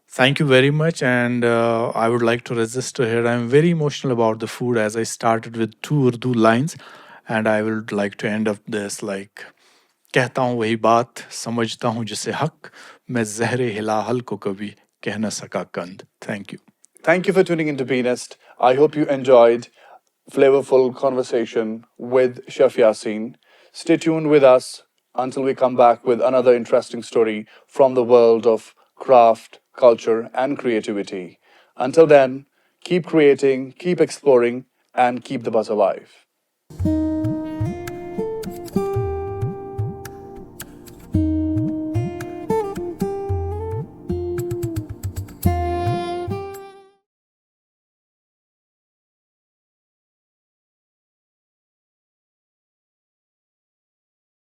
Thank you very much. And I would like to register here. I'm very emotional about the food, as I started with two Urdu lines. And I would like to end up this like, कहता हूँ वही बात, समझता हूँ जिसे हक, मैं ज़हरे हिलाहल को कभी कह न सका कंद. Thank you.
Thank you for tuning into Beenest. I hope you enjoyed flavorful conversation with Chef Yaseen. Stay tuned with us until we come back with another interesting story from the world of craft, culture, and creativity. Until then, keep creating, keep exploring, and keep the buzz alive.